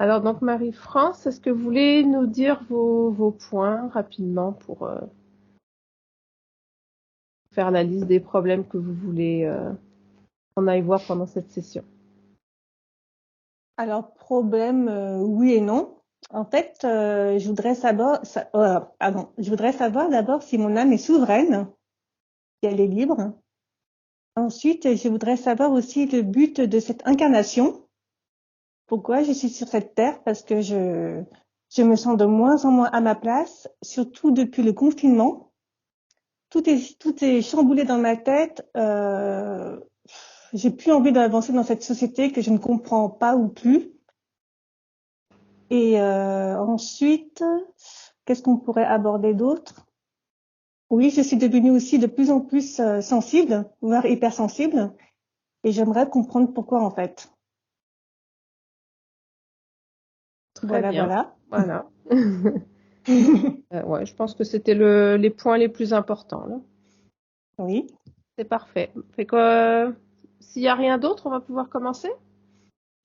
Alors, donc, Marie-France, est-ce que vous voulez nous dire vos points rapidement pour faire la liste des problèmes que vous voulez qu'on aille voir pendant cette session? Alors, problème, oui et non. En fait, je voudrais je voudrais savoir d'abord si mon âme est souveraine, si elle est libre. Ensuite, je voudrais savoir aussi le but de cette incarnation. Pourquoi je suis sur cette terre? Parce que je me sens de moins en moins à ma place, surtout depuis le confinement. Tout est chamboulé dans ma tête. J'ai plus envie d'avancer dans cette société que je ne comprends pas ou plus. Et ensuite, qu'est-ce qu'on pourrait aborder d'autre? Oui, je suis devenue aussi de plus en plus sensible, voire hypersensible, et j'aimerais comprendre pourquoi en fait. Très bien. Voilà. Voilà. Ouais, je pense que c'était les points les plus importants, là. Oui, C'est parfait. Fait que s'il y a rien d'autre, on va pouvoir commencer?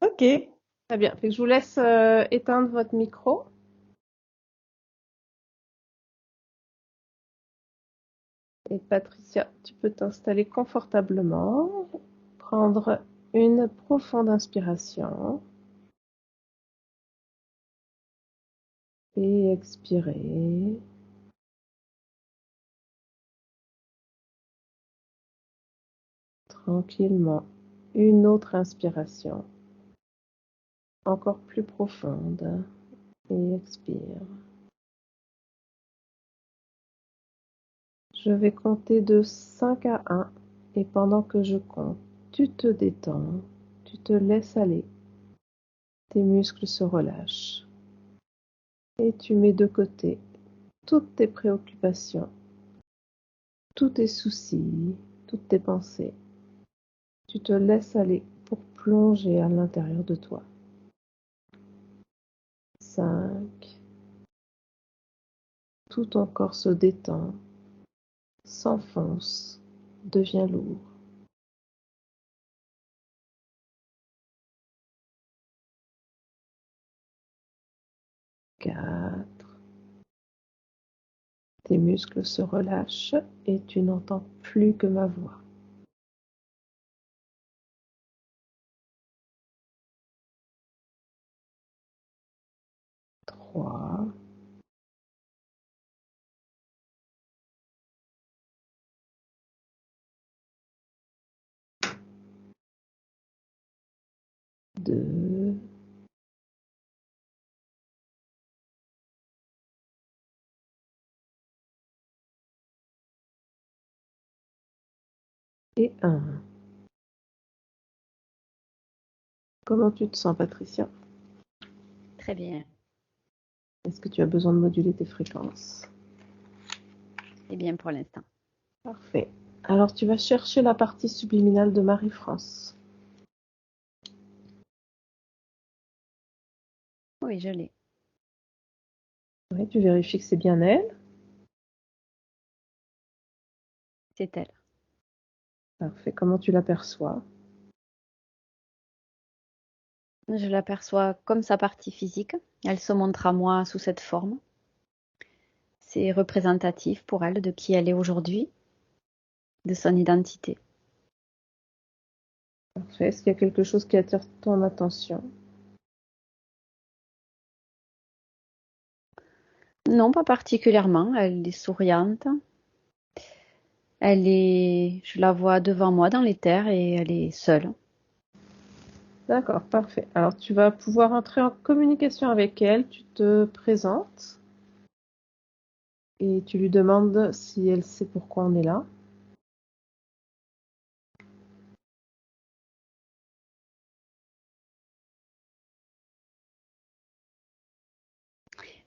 ok. Très bien. Fait que je vous laisse éteindre votre micro. Et Patricia, tu peux t'installer confortablement, prendre une profonde inspiration et expirer. Tranquillement. Une autre inspiration, encore plus profonde, et expire. Je vais compter de 5 à 1 et pendant que je compte, tu te détends, tu te laisses aller, tes muscles se relâchent et tu mets de côté toutes tes préoccupations, tous tes soucis, toutes tes pensées. Tu te laisses aller pour plonger à l'intérieur de toi. 5. Tout ton corps se détend, s'enfonce, devient lourd. 4. Tes muscles se relâchent et tu n'entends plus que ma voix. 3. 2. Et 1. Comment tu te sens, Patricia? Très bien. Est-ce que tu as besoin de moduler tes fréquences? C'est bien pour l'instant. Parfait. Alors tu vas chercher la partie subliminale de Marie-France. Oui, je l'ai. Oui, tu vérifies que c'est bien elle. C'est elle. Parfait. Comment tu l'aperçois? Je l'aperçois comme sa partie physique. Elle se montre à moi sous cette forme. C'est représentatif pour elle de qui elle est aujourd'hui, de son identité. Parfait. Est-ce qu'il y a quelque chose qui attire ton attention? Non, pas particulièrement. Elle est souriante. Je la vois devant moi dans les terres et elle est seule. D'accord, parfait. Alors tu vas pouvoir entrer en communication avec elle. Tu te présentes et tu lui demandes si elle sait pourquoi on est là.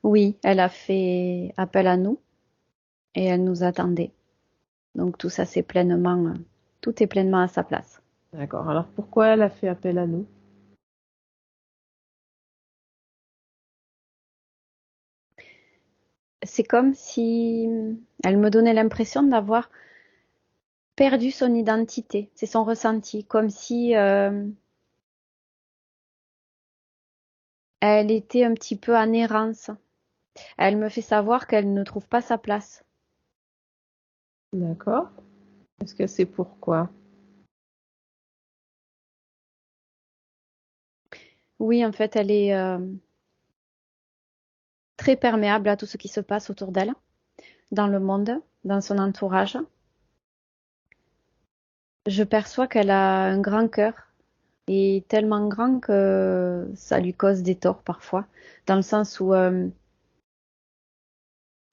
Oui, elle a fait appel à nous et elle nous attendait. Donc tout est pleinement à sa place. D'accord. Alors pourquoi elle a fait appel à nous? C'est comme si elle me donnait l'impression d'avoir perdu son identité. C'est son ressenti, comme si Elle était un petit peu en errance. Elle me fait savoir qu'elle ne trouve pas sa place. D'accord. Est-ce que c'est pourquoi? Oui, en fait, elle est très perméable à tout ce qui se passe autour d'elle, dans le monde, dans son entourage. Je perçois qu'elle a un grand cœur et tellement grand que ça lui cause des torts parfois, dans le sens où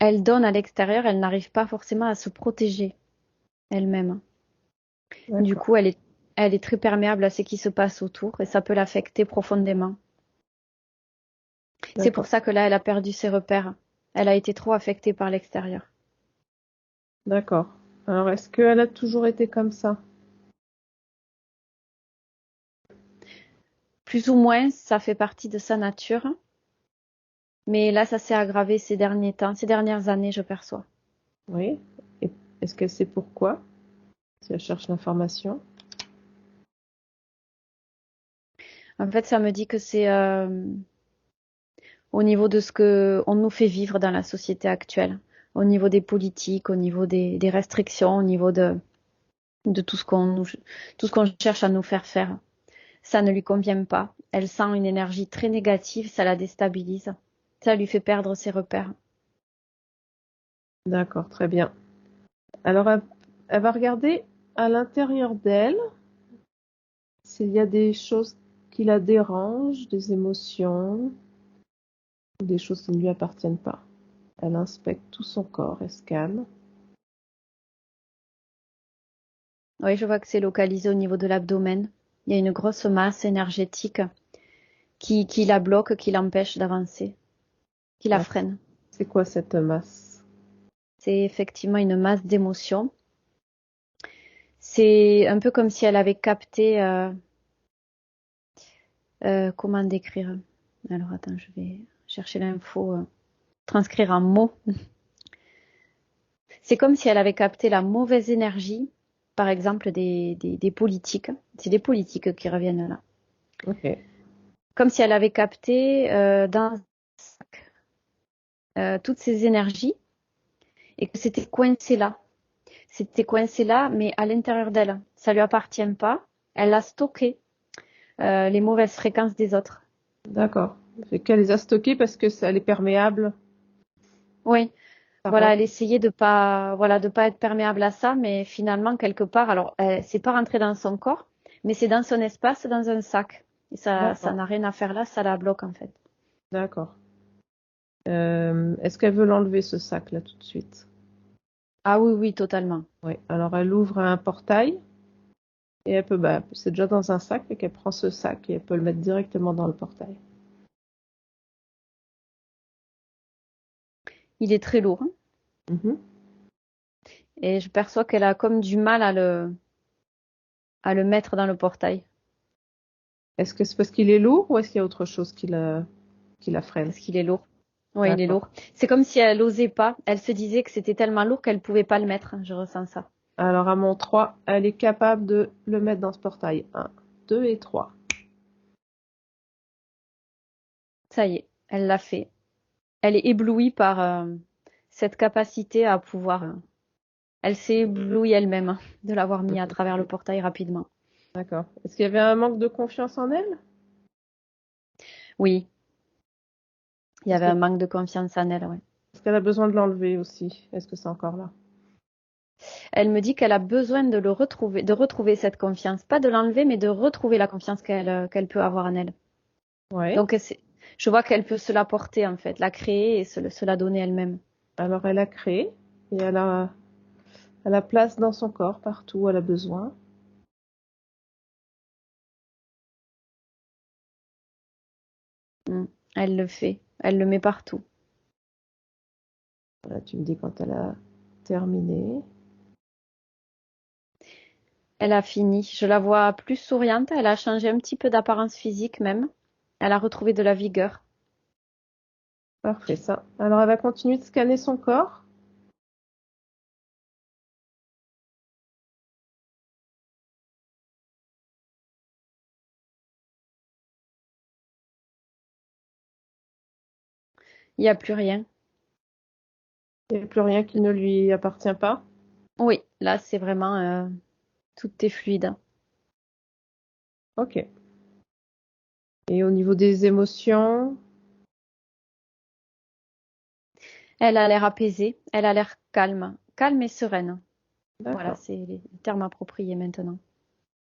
elle donne à l'extérieur, elle n'arrive pas forcément à se protéger elle-même. Du D'accord. coup, elle est très perméable à ce qui se passe autour et ça peut l'affecter profondément. C'est pour D'accord. ça que là, elle a perdu ses repères. Elle a été trop affectée par l'extérieur. D'accord. Alors, est-ce qu'elle a toujours été comme ça? Plus ou moins, ça fait partie de sa nature. Mais là, ça s'est aggravé ces derniers temps, ces dernières années, je perçois. Oui. Et est-ce qu'elle sait pourquoi? Si elle cherche l'information. En fait, ça me dit que c'est au niveau de ce que on nous fait vivre dans la société actuelle, au niveau des politiques, au niveau des restrictions, au niveau de tout ce qu'on cherche à nous faire faire. Ça ne lui convient pas. Elle sent une énergie très négative, ça la déstabilise. Ça lui fait perdre ses repères. D'accord, très bien. Alors, elle va regarder à l'intérieur d'elle s'il y a des choses qui la dérangent, des émotions, ou des choses qui ne lui appartiennent pas. Elle inspecte tout son corps, elle scanne. Oui, je vois que c'est localisé au niveau de l'abdomen. Il y a une grosse masse énergétique qui la bloque, qui l'empêche d'avancer, qui la D'accord. freine. C'est quoi cette masse? C'est effectivement une masse d'émotions. C'est un peu comme si elle avait capté, comment décrire? Alors attends, je vais chercher l'info, transcrire en mots. C'est comme si elle avait capté la mauvaise énergie, par exemple des politiques. C'est des politiques qui reviennent là. Ok, Comme si elle avait capté dans toutes ces énergies et que c'était coincé là. C'était coincé là, mais à l'intérieur d'elle. Ça lui appartient pas. Elle a stocké les mauvaises fréquences des autres. d'accord. Fait qu'elle les a stockées parce que elle est perméable. Oui, Ça voilà, rentre. elle essayait de pas, voilà, de pas être perméable à ça, mais finalement quelque part, alors, c'est pas rentré dans son corps, mais c'est dans son espace, dans un sac. Et ça D'accord, n'a rien à faire là, ça la bloque en fait. d'accord. Est-ce qu'elle veut l'enlever ce sac là tout de suite? Ah oui, oui, totalement. Oui. Alors elle ouvre un portail et elle peut, bah, c'est déjà dans un sac, et qu'elle prend ce sac et elle peut le mettre directement dans le portail. Il est très lourd, hein, Mhm. et je perçois qu'elle a comme du mal à le mettre dans le portail, Est-ce que c'est parce qu'il est lourd ou est-ce qu'il y a autre chose qui la freine? parce qu'il est lourd. Oui, il est D'accord. lourd. C'est comme si elle osait pas. Elle se disait que c'était tellement lourd qu'elle pouvait pas le mettre. Je ressens ça. Alors à mon 3, elle est capable de le mettre dans ce portail. Un, 2 et 3. Ça y est, elle l'a fait. Elle est éblouie par cette capacité à pouvoir. Elle s'est éblouie elle-même hein, de l'avoir mis à travers le portail rapidement. D'accord. Est-ce qu'il y avait un manque de confiance en elle? Oui, il y Est-ce avait un qu'elle manque de confiance en elle. Ouais. est-ce qu'elle a besoin de l'enlever aussi? Est-ce que c'est encore là? Elle me dit qu'elle a besoin de le retrouver, de retrouver cette confiance, pas de l'enlever, mais de retrouver la confiance qu'elle peut avoir en elle. Oui. Donc je vois qu'elle peut se la porter en fait, la créer et se la donner elle-même. Alors elle a créé et elle a place dans son corps partout où elle a besoin. Mm. Elle le fait, elle le met partout. Voilà, tu me dis quand elle a terminé. Elle a fini. Je la vois plus souriante. Elle a changé un petit peu d'apparence physique même. Elle a retrouvé de la vigueur. Parfait, ça. Alors elle va continuer de scanner son corps. Il n'y a plus rien. Il n'y a plus rien qui ne lui appartient pas? Oui, là, c'est vraiment tout est fluide. Ok. Et au niveau des émotions? Elle a l'air apaisée, elle a l'air calme, calme et sereine. Voilà, D'accord, c'est les termes appropriés maintenant.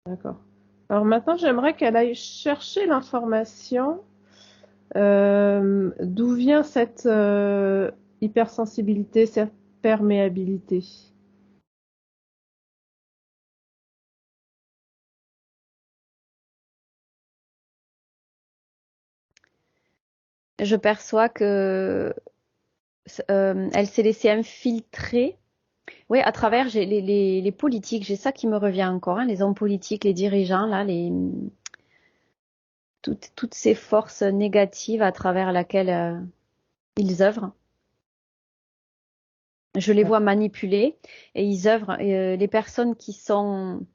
d'accord. Alors maintenant, j'aimerais qu'elle aille chercher l'information. D'où vient cette hypersensibilité, cette perméabilité? Je perçois que elle s'est laissée infiltrer. Oui, à travers les politiques, j'ai ça qui me revient encore, hein, les hommes politiques, les dirigeants, là, toutes ces forces négatives à travers lesquelles ils œuvrent. Je les vois manipuler et ils œuvrent. Et, les personnes qui ont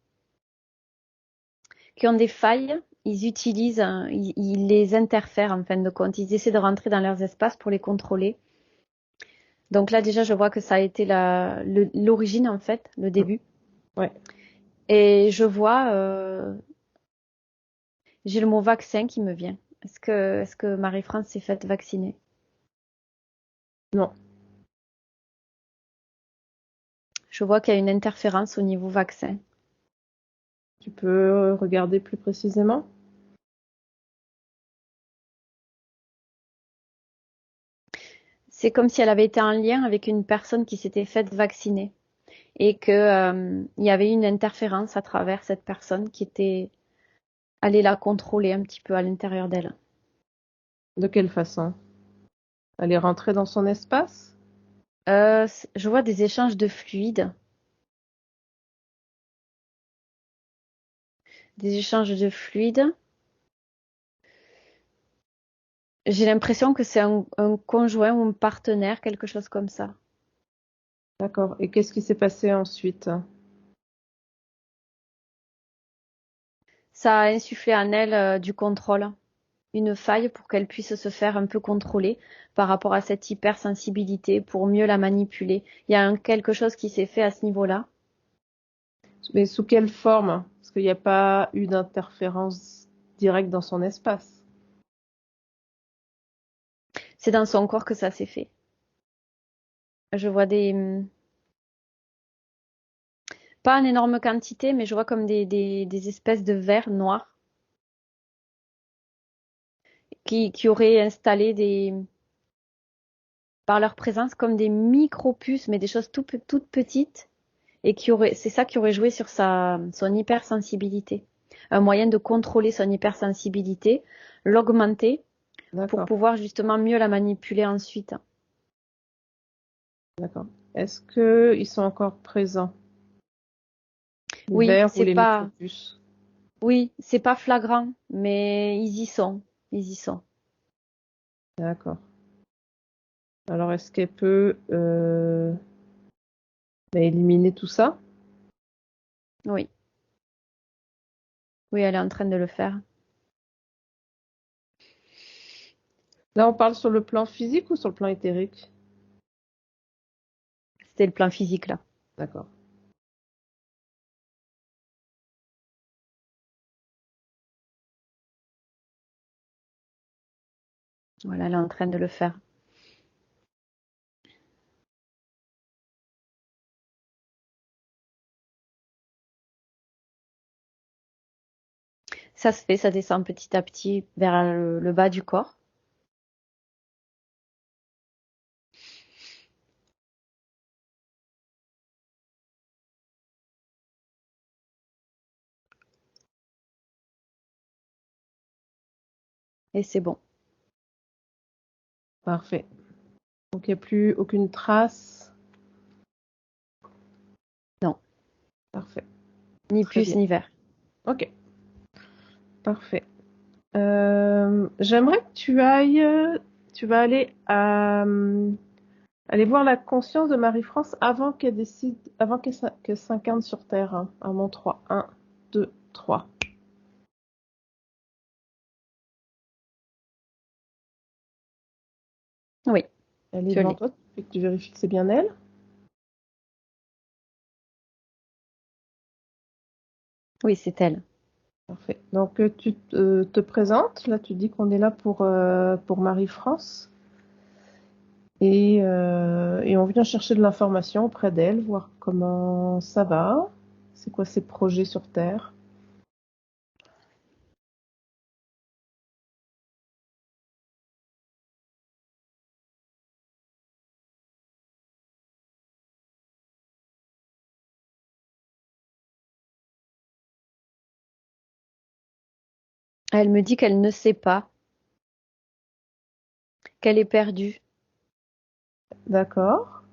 des failles, ils utilisent, ils les interfèrent en fin de compte. Ils essaient de rentrer dans leurs espaces pour les contrôler. Donc là, déjà, je vois que ça a été l'origine, en fait, le début. Ouais. Et je vois, j'ai le mot vaccin qui me vient. Est-ce que Marie-France s'est faite vacciner? Non. Je vois qu'il y a une interférence au niveau vaccin. Tu peux regarder plus précisément? C'est comme si elle avait été en lien avec une personne qui s'était faite vacciner et que il y avait une interférence à travers cette personne qui était allée la contrôler un petit peu à l'intérieur d'elle. De quelle façon? Elle est rentrée dans son espace? Je vois des échanges de fluides, des échanges de fluides. J'ai l'impression que c'est un conjoint ou un partenaire, quelque chose comme ça. D'accord. Et qu'est-ce qui s'est passé ensuite? Ça a insufflé en elle du contrôle, une faille pour qu'elle puisse se faire un peu contrôler par rapport à cette hypersensibilité pour mieux la manipuler. Il y a quelque chose qui s'est fait à ce niveau-là. Mais sous quelle forme? Parce qu'il n'y a pas eu d'interférence directe dans son espace. C'est dans son corps que ça s'est fait. Je vois pas en énorme quantité, mais je vois comme des espèces de vers noirs qui auraient installé par leur présence comme des micro-puces, mais des choses toutes petites, et c'est ça qui aurait joué sur son hypersensibilité. Un moyen de contrôler son hypersensibilité, l'augmenter pour D'accord, pouvoir justement mieux la manipuler ensuite. d'accord. Est-ce qu'ils sont encore présents, les Oui, vers ou les micropuces? c'est pas flagrant, mais ils y sont, ils y sont. D'accord. Alors, est-ce qu'elle peut éliminer tout ça? Oui, oui, elle est en train de le faire. Là, on parle sur le plan physique ou sur le plan éthérique? C'était le plan physique là. D'accord. Voilà, elle est en train de le faire. Ça se fait, ça descend petit à petit vers le bas du corps. Et c'est bon. Parfait. Donc, il n'y a plus aucune trace. Non, Parfait. ni Très plus bien. ni vert. Ok. Parfait. J'aimerais que tu ailles, tu vas aller voir la conscience de Marie-France avant qu'elle décide, avant qu'elle s'incarne sur Terre. Hein. À mon 3. 1, 2, 3. Oui, Elle est je devant l'ai. toi, et que tu vérifies que c'est bien elle. Oui, c'est elle. Parfait. Donc, tu te présentes. Là, tu dis qu'on est là pour Marie-France. Et on vient chercher de l'information auprès d'elle, voir comment ça va. C'est quoi ses projets sur Terre. Elle me dit qu'elle ne sait pas, qu'elle est perdue. D'accord.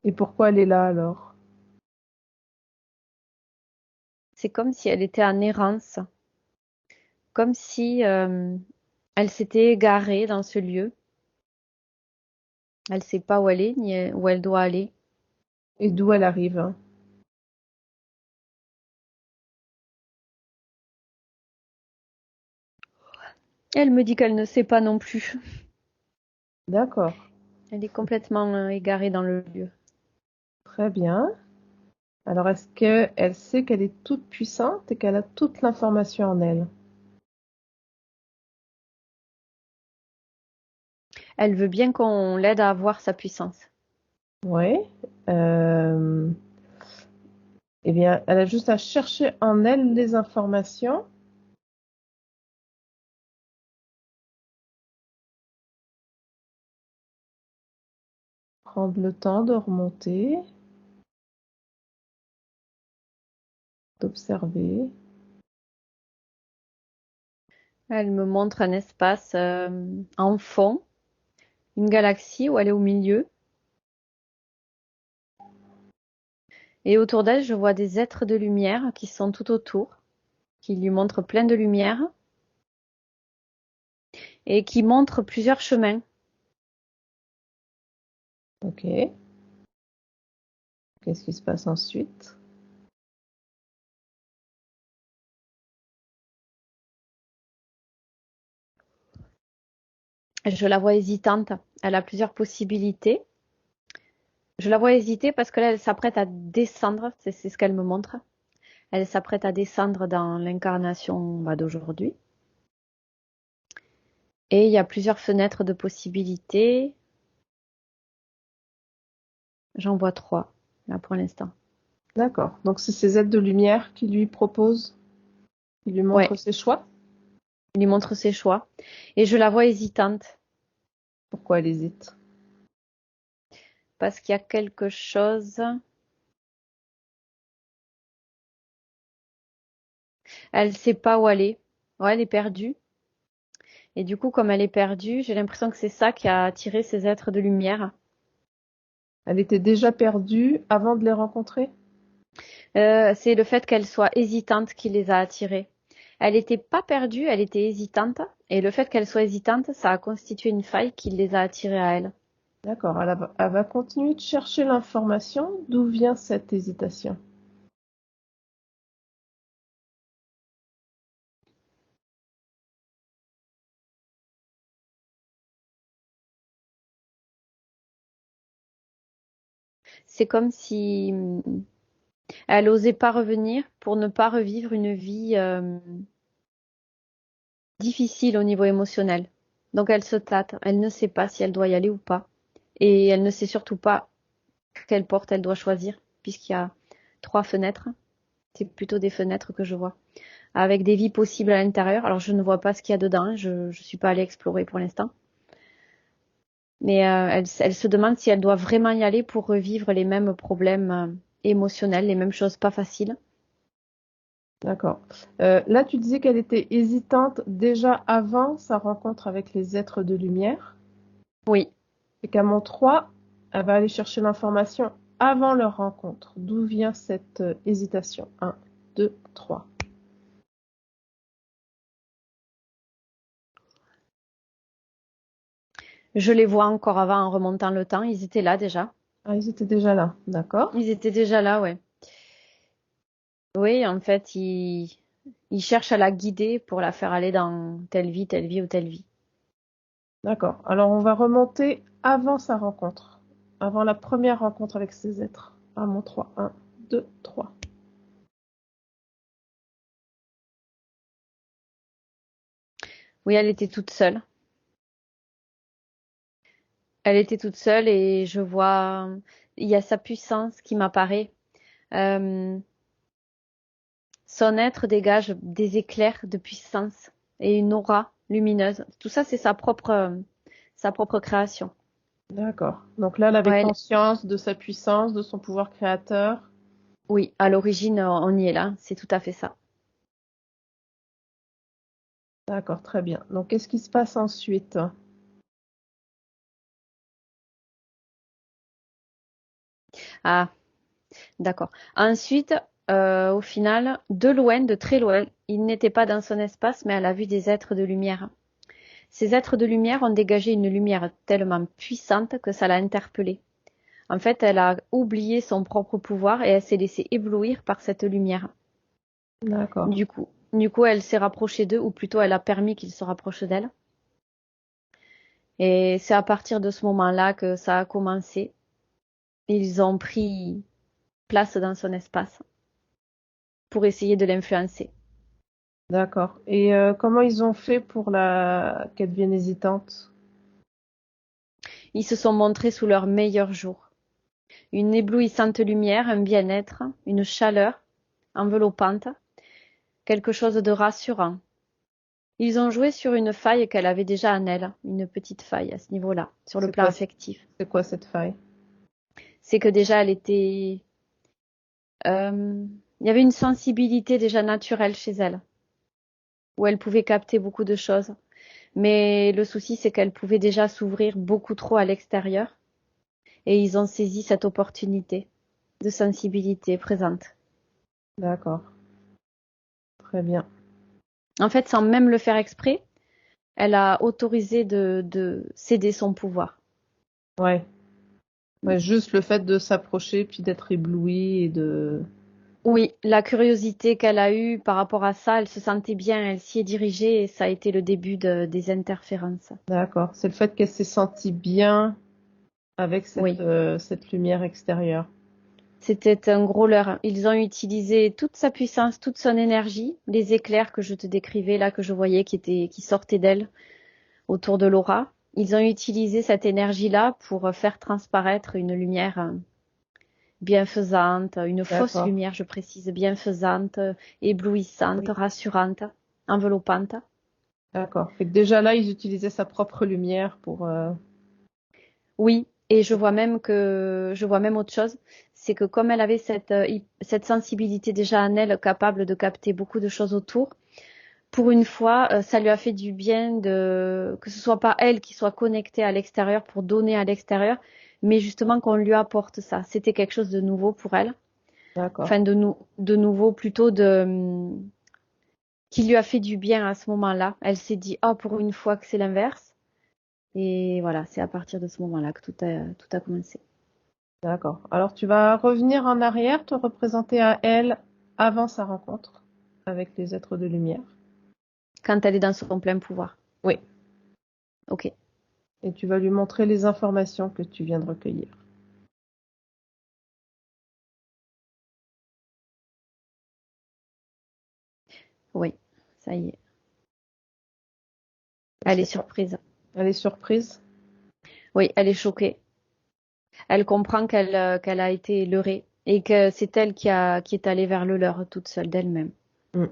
Et pourquoi elle est là alors? C'est comme si elle était en errance, comme si elle s'était égarée dans ce lieu. Elle sait pas où elle est, ni où elle doit aller. Et d'où elle arrive, hein? Elle me dit qu'elle ne sait pas non plus. D'accord. Elle est complètement égarée dans le lieu. Très bien. Alors, est-ce qu'elle sait qu'elle est toute puissante et qu'elle a toute l'information en elle? Elle veut bien qu'on l'aide à avoir sa puissance. Oui. Euh, eh bien, elle a juste à chercher en elle les informations. Prendre le temps de remonter, d'observer. Elle me montre un espace en fond, une galaxie où elle est au milieu. Et autour d'elle, je vois des êtres de lumière qui sont tout autour, qui lui montrent plein de lumière et qui montrent plusieurs chemins. Ok. Qu'est-ce qui se passe ensuite? Je la vois hésitante. Elle a plusieurs possibilités. Je la vois hésiter parce que là, elle s'apprête à descendre. C'est ce qu'elle me montre. Elle s'apprête à descendre dans l'incarnation d'aujourd'hui. Et il y a plusieurs fenêtres de possibilités. J'en vois 3, là, pour l'instant. D'accord. Donc, c'est ces êtres de lumière qui lui proposent, qui lui Ouais, montrent ses choix. il lui montre ses choix. Et je la vois hésitante Pourquoi elle hésite? parce qu'il y a quelque chose. Elle sait pas où aller. Ouais, elle est perdue. Et du coup, comme elle est perdue, j'ai l'impression que c'est ça qui a attiré ces êtres de lumière. Elle était déjà perdue avant de les rencontrer? C'est le fait qu'elle soit hésitante qui les a attirés. Elle n'était pas perdue, elle était hésitante. Et le fait qu'elle soit hésitante, ça a constitué une faille qui les a attirés à elle. D'accord. Elle va continuer de chercher l'information. D'où vient cette hésitation? C'est comme si elle osait pas revenir pour ne pas revivre une vie difficile au niveau émotionnel. Donc elle se tâte, elle ne sait pas si elle doit y aller ou pas. Et elle ne sait surtout pas quelle porte elle doit choisir, puisqu'il y a 3 fenêtres. C'est plutôt des fenêtres que je vois, avec des vies possibles à l'intérieur. Alors je ne vois pas ce qu'il y a dedans, je suis pas allée explorer pour l'instant. Mais elle se demande si elle doit vraiment y aller pour revivre les mêmes problèmes émotionnels, les mêmes choses pas faciles. D'accord. Là, tu disais qu'elle était hésitante déjà avant sa rencontre avec les êtres de lumière. Oui, Et qu'à mon 3, elle va aller chercher l'information avant leur rencontre. D'où vient cette hésitation? 1, 2, 3. je les vois encore avant en remontant le temps, ils étaient là déjà. Ah, ils étaient déjà là. D'accord. Ils étaient déjà là, ouais. Oui, en fait, Il cherche à la guider pour la faire aller dans telle vie ou telle vie. D'accord. Alors, on va remonter avant sa rencontre, avant la première rencontre avec ces êtres. À mon 3. 1, 2, 3. Oui, elle était toute seule. Elle était toute seule et je vois, il y a sa puissance qui m'apparaît. Euh, Son être dégage des éclairs de puissance et une aura lumineuse. Tout ça, c'est sa propre création. D'accord. Donc là, elle avait Ouais, conscience de sa puissance, de son pouvoir créateur. oui, à l'origine, on y est là. C'est tout à fait ça. D'accord, très bien. Donc, qu'est-ce qui se passe ensuite? Ah, d'accord. Ensuite, au final, de loin, de très loin, il n'était pas dans son espace, mais elle a vu des êtres de lumière. Ces êtres de lumière ont dégagé une lumière tellement puissante que ça l'a interpellée. En fait, elle a oublié son propre pouvoir et elle s'est laissée éblouir par cette lumière. D'accord, Du coup, elle s'est rapprochée d'eux, ou plutôt elle a permis qu'ils se rapprochent d'elle. Et c'est à partir de ce moment-là que ça a commencé. Ils ont pris place dans son espace pour essayer de l'influencer. d'accord. Et comment ils ont fait pour qu'elle devienne hésitante? Ils se sont montrés sous leur meilleur jour. Une éblouissante lumière, un bien-être, une chaleur enveloppante, quelque chose de rassurant. Ils ont joué sur une faille qu'elle avait déjà en elle, une petite faille à ce niveau-là, sur le C'est plan quoi, affectif. c'est quoi cette faille? C'est que déjà elle était, il y avait une sensibilité déjà naturelle chez elle, où elle pouvait capter beaucoup de choses. Mais le souci, c'est qu'elle pouvait déjà s'ouvrir beaucoup trop à l'extérieur, et ils ont saisi cette opportunité de sensibilité présente. D'accord, très bien. En fait, sans même le faire exprès, elle a autorisé de céder son pouvoir. Ouais. Ouais, juste le fait de s'approcher, puis d'être ébloui et de... Oui, la curiosité qu'elle a eue par rapport à ça, elle se sentait bien, elle s'y est dirigée et ça a été le début des interférences. D'accord. C'est le fait qu'elle s'est sentie bien avec Oui, cette lumière extérieure. c'était un gros leurre. Ils ont utilisé toute sa puissance, toute son énergie, les éclairs que je te décrivais là, que je voyais qui sortaient d'elle autour de l'aura. Ils ont utilisé cette énergie-là pour faire transparaître une lumière bienfaisante, une fausse D'accord. lumière, je précise, bienfaisante, éblouissante, Oui. rassurante, enveloppante. D'accord. Fait que déjà là, ils utilisaient sa propre lumière pour... Oui, et je vois même autre chose, c'est que comme elle avait cette sensibilité déjà en elle, capable de capter beaucoup de choses autour, pour une fois, ça lui a fait du bien que ce soit pas elle qui soit connectée à l'extérieur pour donner à l'extérieur, mais justement qu'on lui apporte ça. C'était quelque chose de nouveau pour elle. D'accord. Enfin, de nouveau plutôt qui lui a fait du bien à ce moment-là. Elle s'est dit, oh, pour une fois que c'est l'inverse. Et voilà, c'est à partir de ce moment-là que tout a commencé. D'accord. Alors tu vas revenir en arrière, te représenter à elle avant sa rencontre avec les êtres de lumière. Quand elle est dans son plein pouvoir. Oui. Ok. Et tu vas lui montrer les informations que tu viens de recueillir. Oui, ça y est. Elle est C'est quoi? surprise. Elle est surprise? Oui, elle est choquée. Elle comprend qu'elle a été leurrée et que c'est elle qui est allée vers le leurre toute seule d'elle-même. Mm.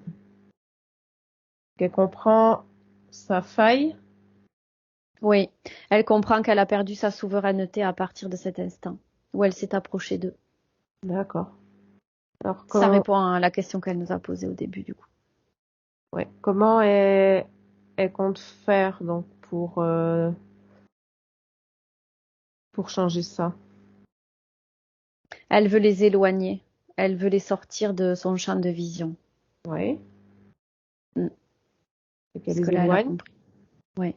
Elle comprend sa faille. Oui, elle comprend qu'elle a perdu sa souveraineté à partir de cet instant où elle s'est approchée d'eux. D'accord. Alors Ça répond à la question qu'elle nous a posée au début du coup. ouais, comment elle compte faire donc pour changer ça? Elle veut les éloigner. Elle veut les sortir de son champ de vision. Ouais. Mm. Et qu'elle les Jusque-là, elle a éloigne. compris. Oui.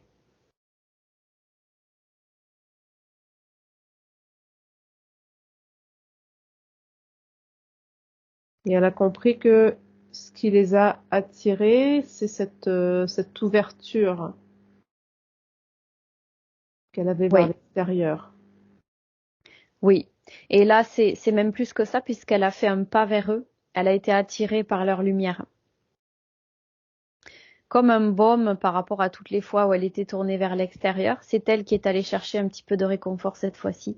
Et elle a compris que ce qui les a attirés, c'est cette ouverture qu'elle avait vers Oui, l'extérieur. oui. Et là, c'est même plus que ça, puisqu'elle a fait un pas vers eux. Elle a été attirée par leur lumière. Comme un baume par rapport à toutes les fois où elle était tournée vers l'extérieur, c'est elle qui est allée chercher un petit peu de réconfort cette fois-ci.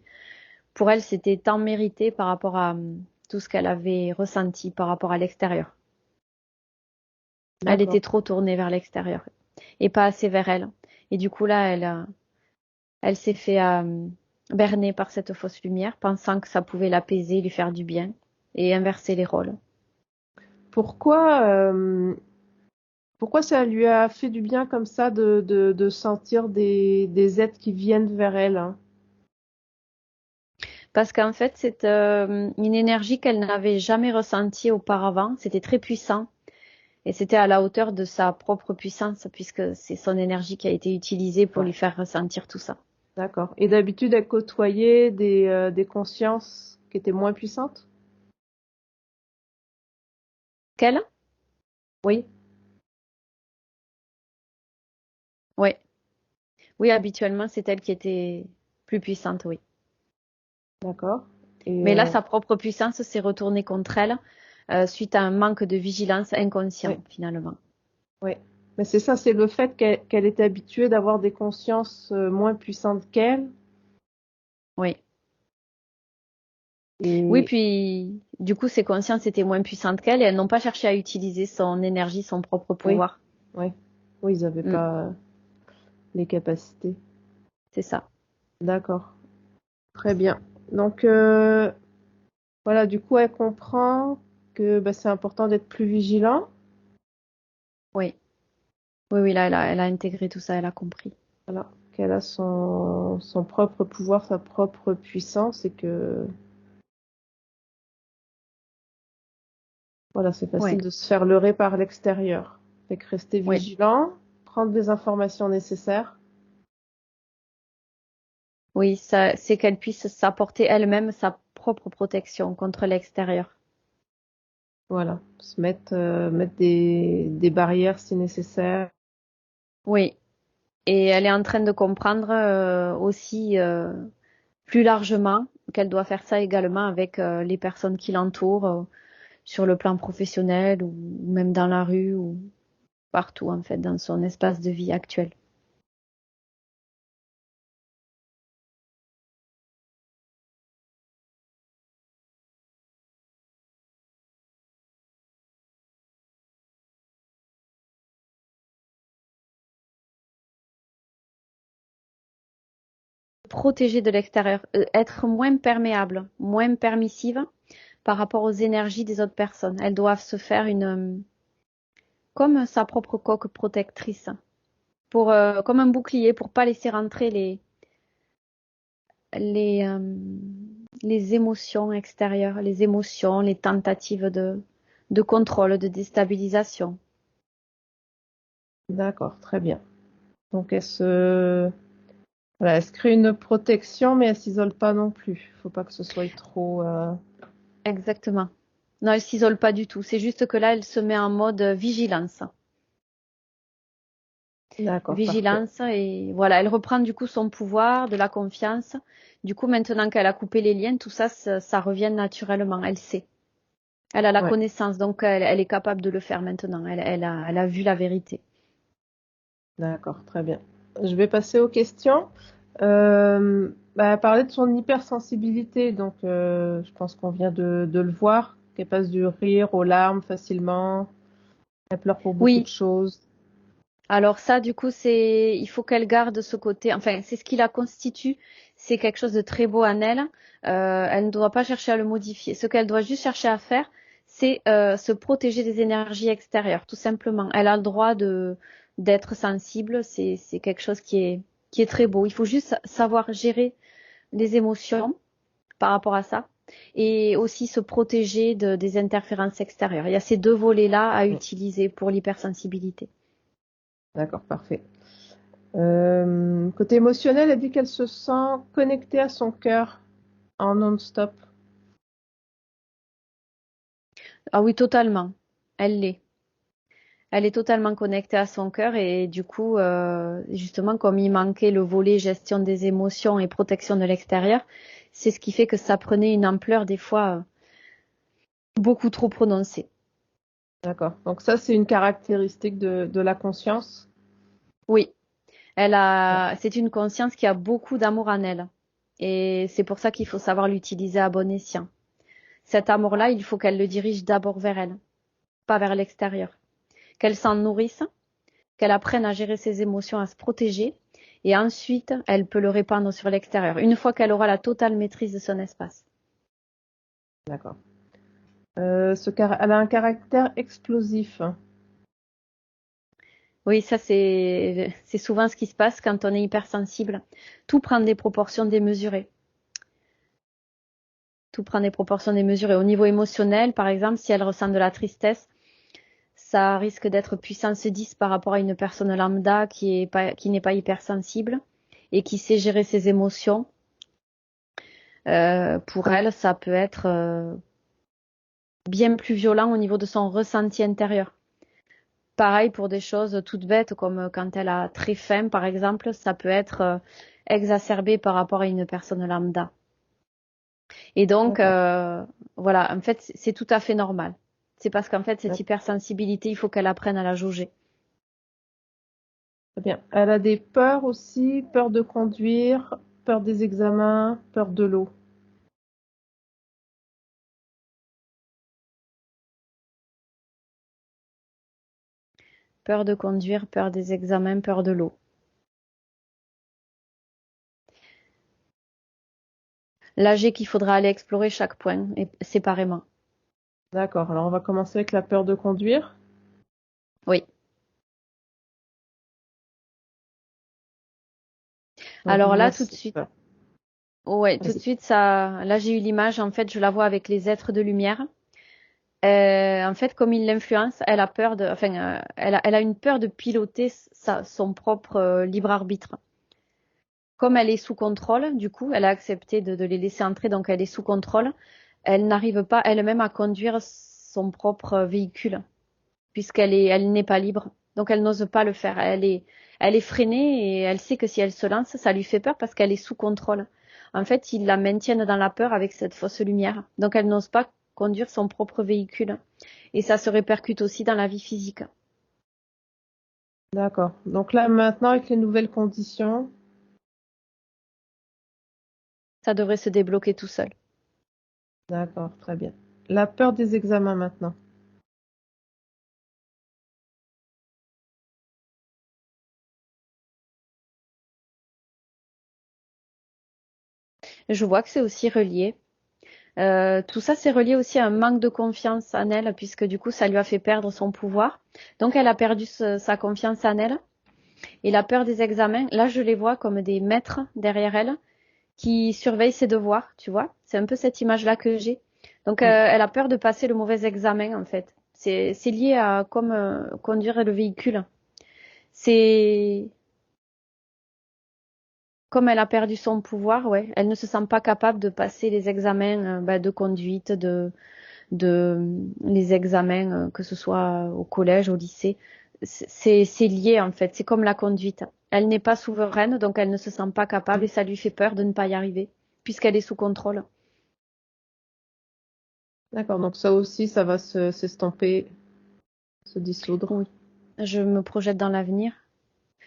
Pour elle, c'était tant mérité par rapport à tout ce qu'elle avait ressenti par rapport à l'extérieur. Elle D'accord. était trop tournée vers l'extérieur et pas assez vers elle. Et du coup, là, elle s'est fait berner par cette fausse lumière, pensant que ça pouvait l'apaiser, lui faire du bien et inverser les rôles. Pourquoi, pourquoi ça lui a fait du bien comme ça de sentir des êtres qui viennent vers elle, hein? Parce qu'en fait, c'est une énergie qu'elle n'avait jamais ressentie auparavant. C'était très puissant et c'était à la hauteur de sa propre puissance, puisque c'est son énergie qui a été utilisée pour Ouais. lui faire ressentir tout ça. D'accord. Et d'habitude, elle côtoyait des consciences qui étaient moins puissantes? Qu'elle? Oui, Oui. Oui, habituellement, c'est elle qui était plus puissante, oui. d'accord. Et Mais là, sa propre puissance s'est retournée contre elle suite à un manque de vigilance oui, inconscient, finalement. oui. Mais c'est ça, c'est le fait qu'elle était habituée d'avoir des consciences moins puissantes qu'elle. Oui. Oui, Et puis du coup, ses consciences étaient moins puissantes qu'elle et elles n'ont pas cherché à utiliser son énergie, son propre oui, pouvoir. oui, oui, ils n'avaient Mm, pas les capacités. c'est ça. D'accord. Très bien. Donc voilà, du coup, elle comprend que bah, c'est important d'être plus vigilant. Oui. Oui, oui, là, elle a intégré tout ça, elle a compris. Voilà, qu'elle a son propre pouvoir, sa propre puissance et que voilà, c'est Oui, facile de se faire leurrer par l'extérieur. Fait que rester oui. vigilant, prendre les informations nécessaires. Oui, ça, c'est qu'elle puisse s'apporter elle-même sa propre protection contre l'extérieur. Voilà, se mettre des barrières si nécessaire. Oui. Et elle est en train de comprendre aussi plus largement qu'elle doit faire ça également avec les personnes qui l'entourent sur le plan professionnel ou même dans la rue ou partout en fait dans son espace de vie actuel. Protéger de l'extérieur, être moins perméable, moins permissive par rapport aux énergies des autres personnes. Elles doivent se faire une comme sa propre coque protectrice pour comme un bouclier pour pas laisser rentrer les euh, les émotions extérieures, les émotions, les tentatives de contrôle, de déstabilisation. D'accord, très bien. Donc voilà, elle se crée une protection, mais elle s'isole pas non plus. Faut pas que ce soit trop. Exactement. Non, elle s'isole pas du tout. C'est juste que là, elle se met en mode vigilance. D'accord, parfait. Vigilance et voilà, elle reprend du coup son pouvoir, de la confiance. Du coup, maintenant qu'elle a coupé les liens, tout ça, ça revient naturellement. Elle sait. Elle a la Ouais, connaissance, donc elle est capable de le faire maintenant. Elle a vu la vérité. d'accord, très bien. Je vais passer aux questions. Bah, elle parlait de son hypersensibilité, donc je pense qu'on vient de le voir, qu'elle passe du rire aux larmes facilement, elle pleure pour beaucoup de Oui, choses. alors ça, du coup, il faut qu'elle garde ce côté, enfin, c'est ce qui la constitue, c'est quelque chose de très beau en elle. Elle ne doit pas chercher à le modifier. Ce qu'elle doit juste chercher à faire, c'est se protéger des énergies extérieures, tout simplement. Elle a le droit d'être sensible, c'est quelque chose qui est très beau. Il faut juste savoir gérer les émotions par rapport à ça et aussi se protéger des interférences extérieures. Il y a ces deux volets-là à Mm, utiliser pour l'hypersensibilité. d'accord, parfait. Côté émotionnel, elle dit qu'elle se sent connectée à son cœur en non-stop. Ah oui, totalement. elle l'est. Elle est totalement connectée à son cœur et du coup, justement, comme il manquait le volet gestion des émotions et protection de l'extérieur, c'est ce qui fait que ça prenait une ampleur des fois beaucoup trop prononcée. D'accord. Donc ça, c'est une caractéristique de la conscience. Oui, c'est une conscience qui a beaucoup d'amour en elle. Et c'est pour ça qu'il faut savoir l'utiliser à bon escient. Cet amour-là, il faut qu'elle le dirige d'abord vers elle, pas vers l'extérieur. Qu'elle s'en nourrisse, qu'elle apprenne à gérer ses émotions, à se protéger, et ensuite, elle peut le répandre sur l'extérieur, une fois qu'elle aura la totale maîtrise de son espace. D'accord. Elle a un caractère explosif. Oui, ça c'est souvent ce qui se passe quand on est hypersensible. Tout prend des proportions démesurées. Tout prend des proportions démesurées. Au niveau émotionnel, par exemple, si elle ressent de la tristesse, ça risque d'être puissance 10 par rapport à une personne lambda qui n'est pas hypersensible et qui sait gérer ses émotions. Pour elle, ça peut être bien plus violent au niveau de son ressenti intérieur. Pareil pour des choses toutes bêtes comme quand elle a très faim, par exemple, ça peut être exacerbé par rapport à une personne lambda. Et donc, voilà, en fait, c'est tout à fait normal. C'est parce qu'en fait, cette hypersensibilité, il faut qu'elle apprenne à la jauger. Très bien. Elle a des peurs aussi, peur de conduire, peur des examens, peur de l'eau. Peur de conduire, peur des examens, peur de l'eau. Là, j'ai qu'il faudra aller explorer chaque point et séparément. D'accord. Alors, on va commencer avec la peur de conduire. Oui. Donc, Alors là, moi, tout de c'est suite, peur. ouais, tout de Vas-y. suite, là, j'ai eu l'image, en fait, je la vois avec les êtres de lumière. En fait, comme il l'influence, elle a peur elle a une peur de piloter son propre libre arbitre. Comme elle est sous contrôle, du coup, elle a accepté de les laisser entrer, donc elle est sous contrôle. Elle n'arrive pas elle-même à conduire son propre véhicule, elle n'est pas libre. Donc elle n'ose pas le faire. Elle est freinée et elle sait que si elle se lance, ça lui fait peur parce qu'elle est sous contrôle. En fait, ils la maintiennent dans la peur avec cette fausse lumière. Donc elle n'ose pas conduire son propre véhicule. Et ça se répercute aussi dans la vie physique. D'accord. Donc là, maintenant, avec les nouvelles conditions. Ça devrait se débloquer tout seul. D'accord, très bien. La peur des examens maintenant. Je vois que c'est aussi relié. Tout ça, c'est relié aussi à un manque de confiance en elle, puisque du coup, ça lui a fait perdre son pouvoir. Donc, elle a perdu sa confiance en elle. Et la peur des examens, là, je les vois comme des maîtres derrière elle qui surveillent ses devoirs, tu vois. C'est un peu cette image-là que j'ai. Donc, elle a peur de passer le mauvais examen, en fait. C'est lié à comme conduire le véhicule. C'est comme elle a perdu son pouvoir, ouais. Elle ne se sent pas capable de passer les examens de conduite, les examens, que ce soit au collège, au lycée. C'est lié en fait, c'est comme la conduite. Elle n'est pas souveraine, donc elle ne se sent pas capable et ça lui fait peur de ne pas y arriver, puisqu'elle est sous contrôle. D'accord, donc ça aussi, ça va s'estomper, se dissoudre. Oui, je me projette dans l'avenir.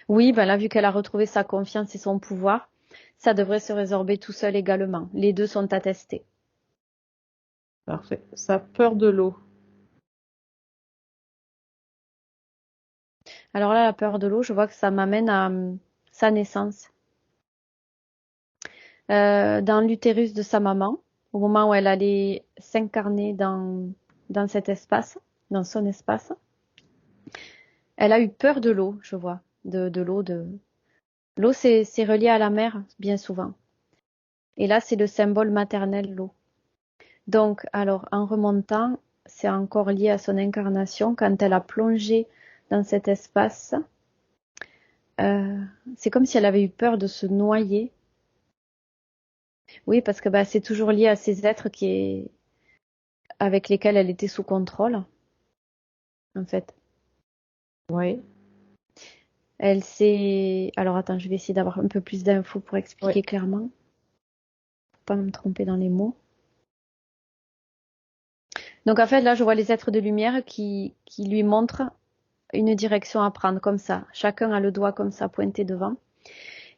Oui, ben là, vu qu'elle a retrouvé sa confiance et son pouvoir, ça devrait se résorber tout seul également. Les deux sont attestés. Parfait. Sa peur de l'eau. Alors là, la peur de l'eau, je vois que ça m'amène à sa naissance. Dans l'utérus de sa maman, au moment où elle allait s'incarner dans cet espace, dans son espace. Elle a eu peur de l'eau, je vois, de l'eau. L'eau, c'est relié à la mer, bien souvent. Et là, c'est le symbole maternel, l'eau. Donc, alors, en remontant, c'est encore lié à son incarnation, quand elle a plongé dans cet espace. Euh, c'est comme si elle avait eu peur de se noyer. Oui, parce que bah, c'est toujours lié à ces êtres avec lesquels elle était sous contrôle. en fait. Oui, Alors attends, je vais essayer d'avoir un peu plus d'infos pour expliquer oui, clairement, pour pas me tromper dans les mots. Donc en fait, là, je vois les êtres de lumière qui lui montrent une direction à prendre comme ça. Chacun a le doigt comme ça pointé devant.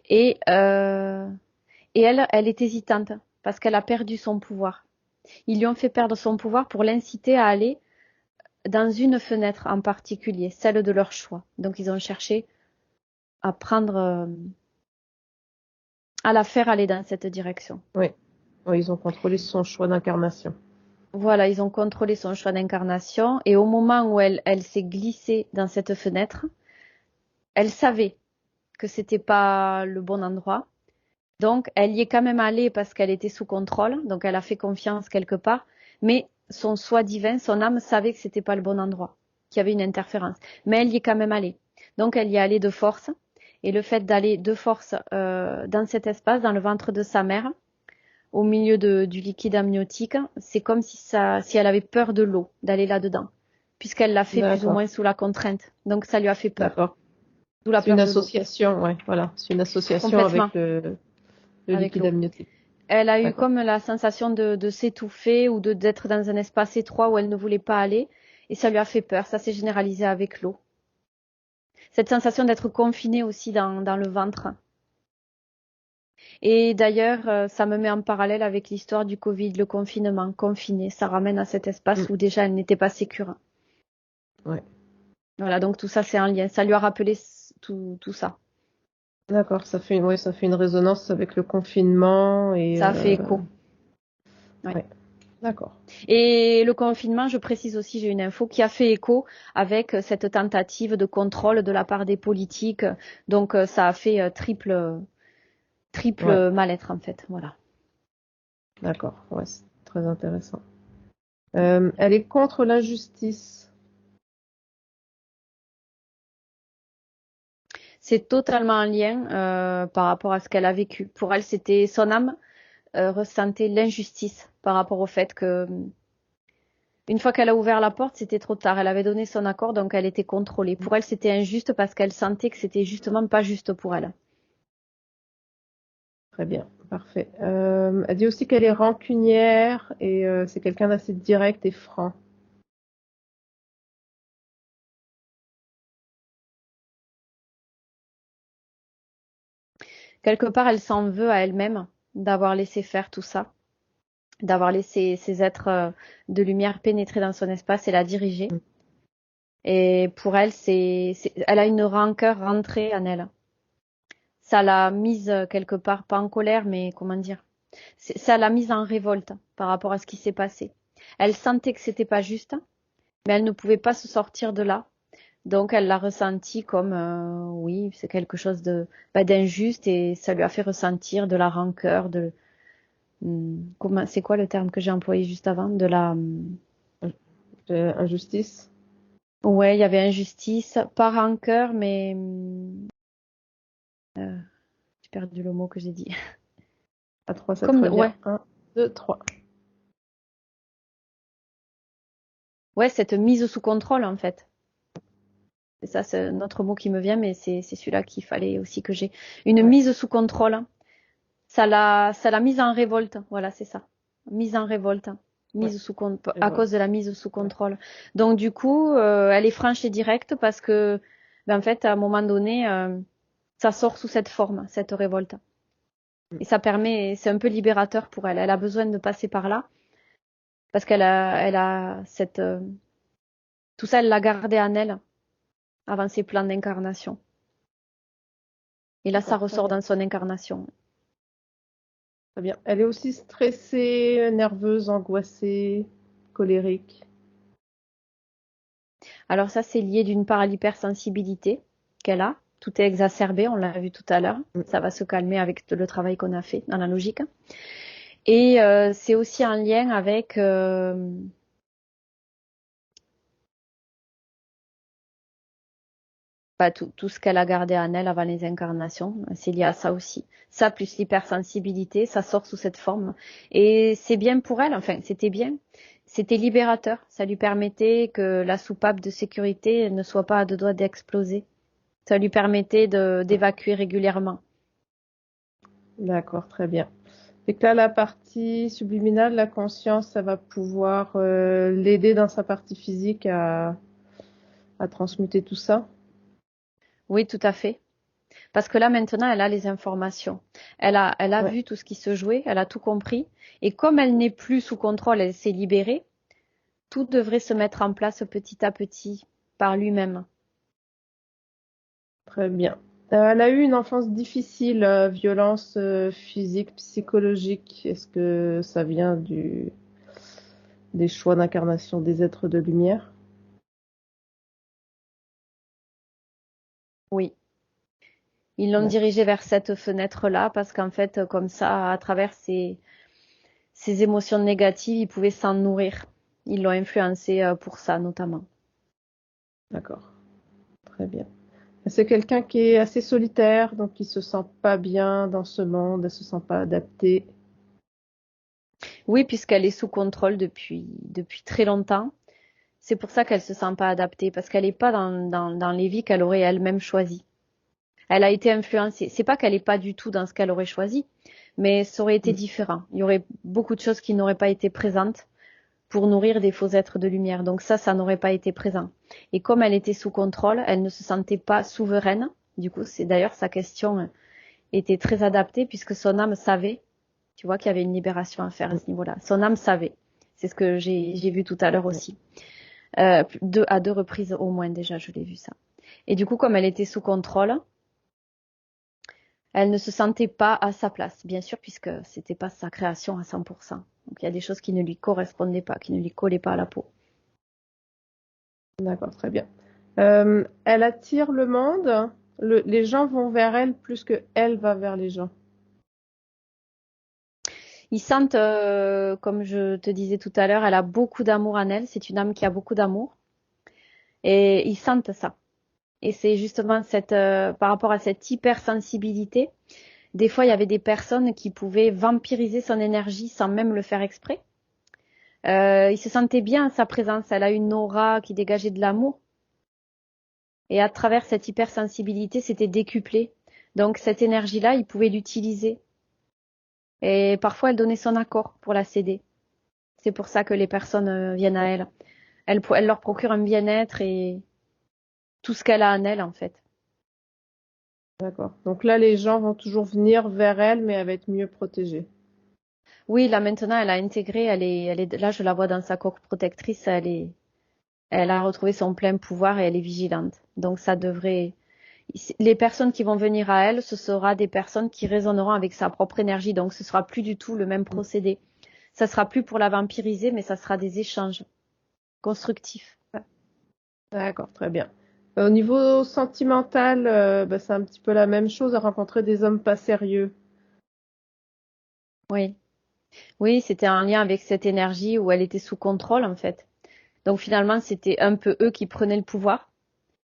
Et, euh, et elle est hésitante parce qu'elle a perdu son pouvoir. Ils lui ont fait perdre son pouvoir pour l'inciter à aller dans une fenêtre en particulier, celle de leur choix. Donc ils ont cherché à à la faire aller dans cette direction. oui. Oui, ils ont contrôlé son choix d'incarnation. Voilà, ils ont contrôlé son choix d'incarnation et au moment où elle s'est glissée dans cette fenêtre, elle savait que c'était pas le bon endroit. Donc, elle y est quand même allée parce qu'elle était sous contrôle, donc elle a fait confiance quelque part, mais son soi divin, son âme savait que c'était pas le bon endroit, qu'il y avait une interférence. Mais elle y est quand même allée. Donc, elle y est allée de force. Et le fait d'aller de force dans cet espace, dans le ventre de sa mère, au milieu du liquide amniotique, c'est comme si elle avait peur de l'eau, d'aller là-dedans, puisqu'elle l'a fait plus ou D'accord, moins sous la contrainte. Donc, ça lui a fait peur. d'accord. D'où la C'est une peur de l'eau, association, ouais, voilà. C'est une association complètement, avec le avec liquide l'eau. amniotique. Elle a eu D'accord. comme la sensation de s'étouffer ou d'être dans un espace étroit où elle ne voulait pas aller. Et ça lui a fait peur. Ça s'est généralisé avec l'eau. Cette sensation d'être confinée aussi dans le ventre. Et d'ailleurs, ça me met en parallèle avec l'histoire du Covid, le confinement, confiné. Ça ramène à cet espace Mm. où déjà elle n'était pas sécure. Ouais. Voilà, donc tout ça c'est un lien. Ça lui a rappelé tout ça. D'accord, ouais, ça fait une résonance avec le confinement et Ça a fait écho. Ouais. ouais. D'accord. Et le confinement, je précise aussi, j'ai une info qui a fait écho avec cette tentative de contrôle de la part des politiques. Donc ça a fait Ouais, triple mal-être en fait. Voilà. d'accord. Ouais, c'est très intéressant. Elle est contre l'injustice. C'est totalement en lien par rapport à ce qu'elle a vécu. Pour elle, c'était son âme ressentait l'injustice par rapport au fait que une fois qu'elle a ouvert la porte, c'était trop tard. Elle avait donné son accord, donc elle était contrôlée. Pour elle, c'était injuste parce qu'elle sentait que c'était justement pas juste pour elle. Très bien, parfait. Elle dit aussi qu'elle est rancunière et c'est quelqu'un d'assez direct et franc. Quelque part, elle s'en veut à elle-même d'avoir laissé faire tout ça, d'avoir laissé ces êtres de lumière pénétrer dans son espace et la diriger. Mm. Et pour elle, elle a une rancœur rentrée en elle. Ça l'a mise quelque part, pas en colère, mais comment dire, ça l'a mise en révolte par rapport à ce qui s'est passé. Elle sentait que c'était pas juste, mais elle ne pouvait pas se sortir de là. Donc elle l'a ressenti comme oui, c'est quelque chose d'injuste et ça lui a fait ressentir de la rancœur, c'est quoi le terme que j'ai employé juste avant? Injustice. Ouais, il y avait injustice, pas rancœur, mais j'ai perdu le mot que j'ai dit. À 3, ça te Comme, revient. ouais, 1, 2, 3. ouais, cette mise sous contrôle en fait. C'est ça, c'est un autre mot qui me vient, mais c'est celui-là qu'il fallait aussi que j'ai. Une Ouais, mise sous contrôle. Ça l'a mise en révolte. Voilà, c'est ça. Mise en révolte. ouais, À cause révolte. de la mise sous Ouais. contrôle. Donc du coup, elle est franche et directe parce que, en fait, à un moment donné, ça sort sous cette forme, cette révolte. Mm. Et ça permet, c'est un peu libérateur pour elle. Elle a besoin de passer par là parce elle a tout ça, elle l'a gardé en elle avant ses plans d'incarnation. Et là, ça D'accord, très ressort bien. dans son incarnation. Très bien. Elle est aussi stressée, nerveuse, angoissée, colérique. Alors ça, c'est lié d'une part à l'hypersensibilité qu'elle a. Tout est exacerbé, on l'a vu tout à l'heure. Mm. Ça va se calmer avec le travail qu'on a fait dans la logique. Et c'est aussi en lien avec tout ce qu'elle a gardé en elle avant les incarnations. C'est lié à ça aussi. Ça plus l'hypersensibilité, ça sort sous cette forme. Et c'est bien pour elle, enfin c'était bien. C'était libérateur. Ça lui permettait que la soupape de sécurité ne soit pas à deux doigts d'exploser. Ça lui permettait d'évacuer régulièrement. D'accord, très bien. Et que là, la partie subliminale, la conscience, ça va pouvoir l'aider dans sa partie physique à transmuter tout ça. Oui, tout à fait. Parce que là, maintenant, elle a les informations. Elle a Ouais, vu tout ce qui se jouait, elle a tout compris. Et comme elle n'est plus sous contrôle, elle s'est libérée, tout devrait se mettre en place petit à petit par lui-même. très bien. Elle a eu une enfance difficile, violence physique, psychologique. Est-ce que ça vient des choix d'incarnation des êtres de lumière? Oui. Ils l'ont D'accord. dirigée vers cette fenêtre-là parce qu'en fait, comme ça, à travers ces émotions négatives, ils pouvaient s'en nourrir. Ils l'ont influencé pour ça, notamment. D'accord. Très bien. C'est quelqu'un qui est assez solitaire, donc qui se sent pas bien dans ce monde, elle se sent pas adaptée. Oui, puisqu'elle est sous contrôle depuis très longtemps. C'est pour ça qu'elle se sent pas adaptée, parce qu'elle n'est pas dans les vies qu'elle aurait elle-même choisies. Elle a été influencée. C'est pas qu'elle est pas du tout dans ce qu'elle aurait choisi, mais ça aurait été Mm. différent. Il y aurait beaucoup de choses qui n'auraient pas été présentes pour nourrir des faux êtres de lumière. Donc ça n'aurait pas été présent. Et comme elle était sous contrôle, elle ne se sentait pas souveraine. Du coup, c'est d'ailleurs sa question était très adaptée puisque son âme savait, tu vois, qu'il y avait une libération à faire à ce niveau-là. Son âme savait. C'est ce que j'ai vu tout à l'heure aussi. À deux reprises au moins déjà, je l'ai vu ça. Et du coup, comme elle était sous contrôle, elle ne se sentait pas à sa place, bien sûr, puisque c'était pas sa création à 100%. Donc il y a des choses qui ne lui correspondaient pas, qui ne lui collaient pas à la peau. D'accord, très bien. Elle attire le monde. Les gens vont vers elle plus que elle va vers les gens. Ils sentent, comme je te disais tout à l'heure, elle a beaucoup d'amour en elle. C'est une âme qui a beaucoup d'amour. Et ils sentent ça. Et c'est justement par rapport à cette hypersensibilité. Des fois, il y avait des personnes qui pouvaient vampiriser son énergie sans même le faire exprès. Il se sentait bien à sa présence. Elle a une aura qui dégageait de l'amour. Et à travers cette hypersensibilité, c'était décuplé. Donc cette énergie-là, il pouvait l'utiliser. Et parfois, elle donnait son accord pour la céder. C'est pour ça que les personnes viennent à elle. Elle leur procure un bien-être et tout ce qu'elle a en elle, en fait. D'accord. Donc là, les gens vont toujours venir vers elle, mais elle va être mieux protégée. Oui, là maintenant, elle a intégré, là, je la vois dans sa coque protectrice, elle a retrouvé son plein pouvoir et elle est vigilante. Donc ça devrait, les personnes qui vont venir à elle, ce sera des personnes qui résonneront avec sa propre énergie. Donc ce sera plus du tout le même Mm. procédé. Ça sera plus pour la vampiriser, mais ça sera des échanges constructifs. D'accord, très bien. Au niveau sentimental, bah, c'est un petit peu la même chose, à rencontrer des hommes pas sérieux. Oui. Oui, c'était en lien avec cette énergie où elle était sous contrôle, en fait. Donc finalement, c'était un peu eux qui prenaient le pouvoir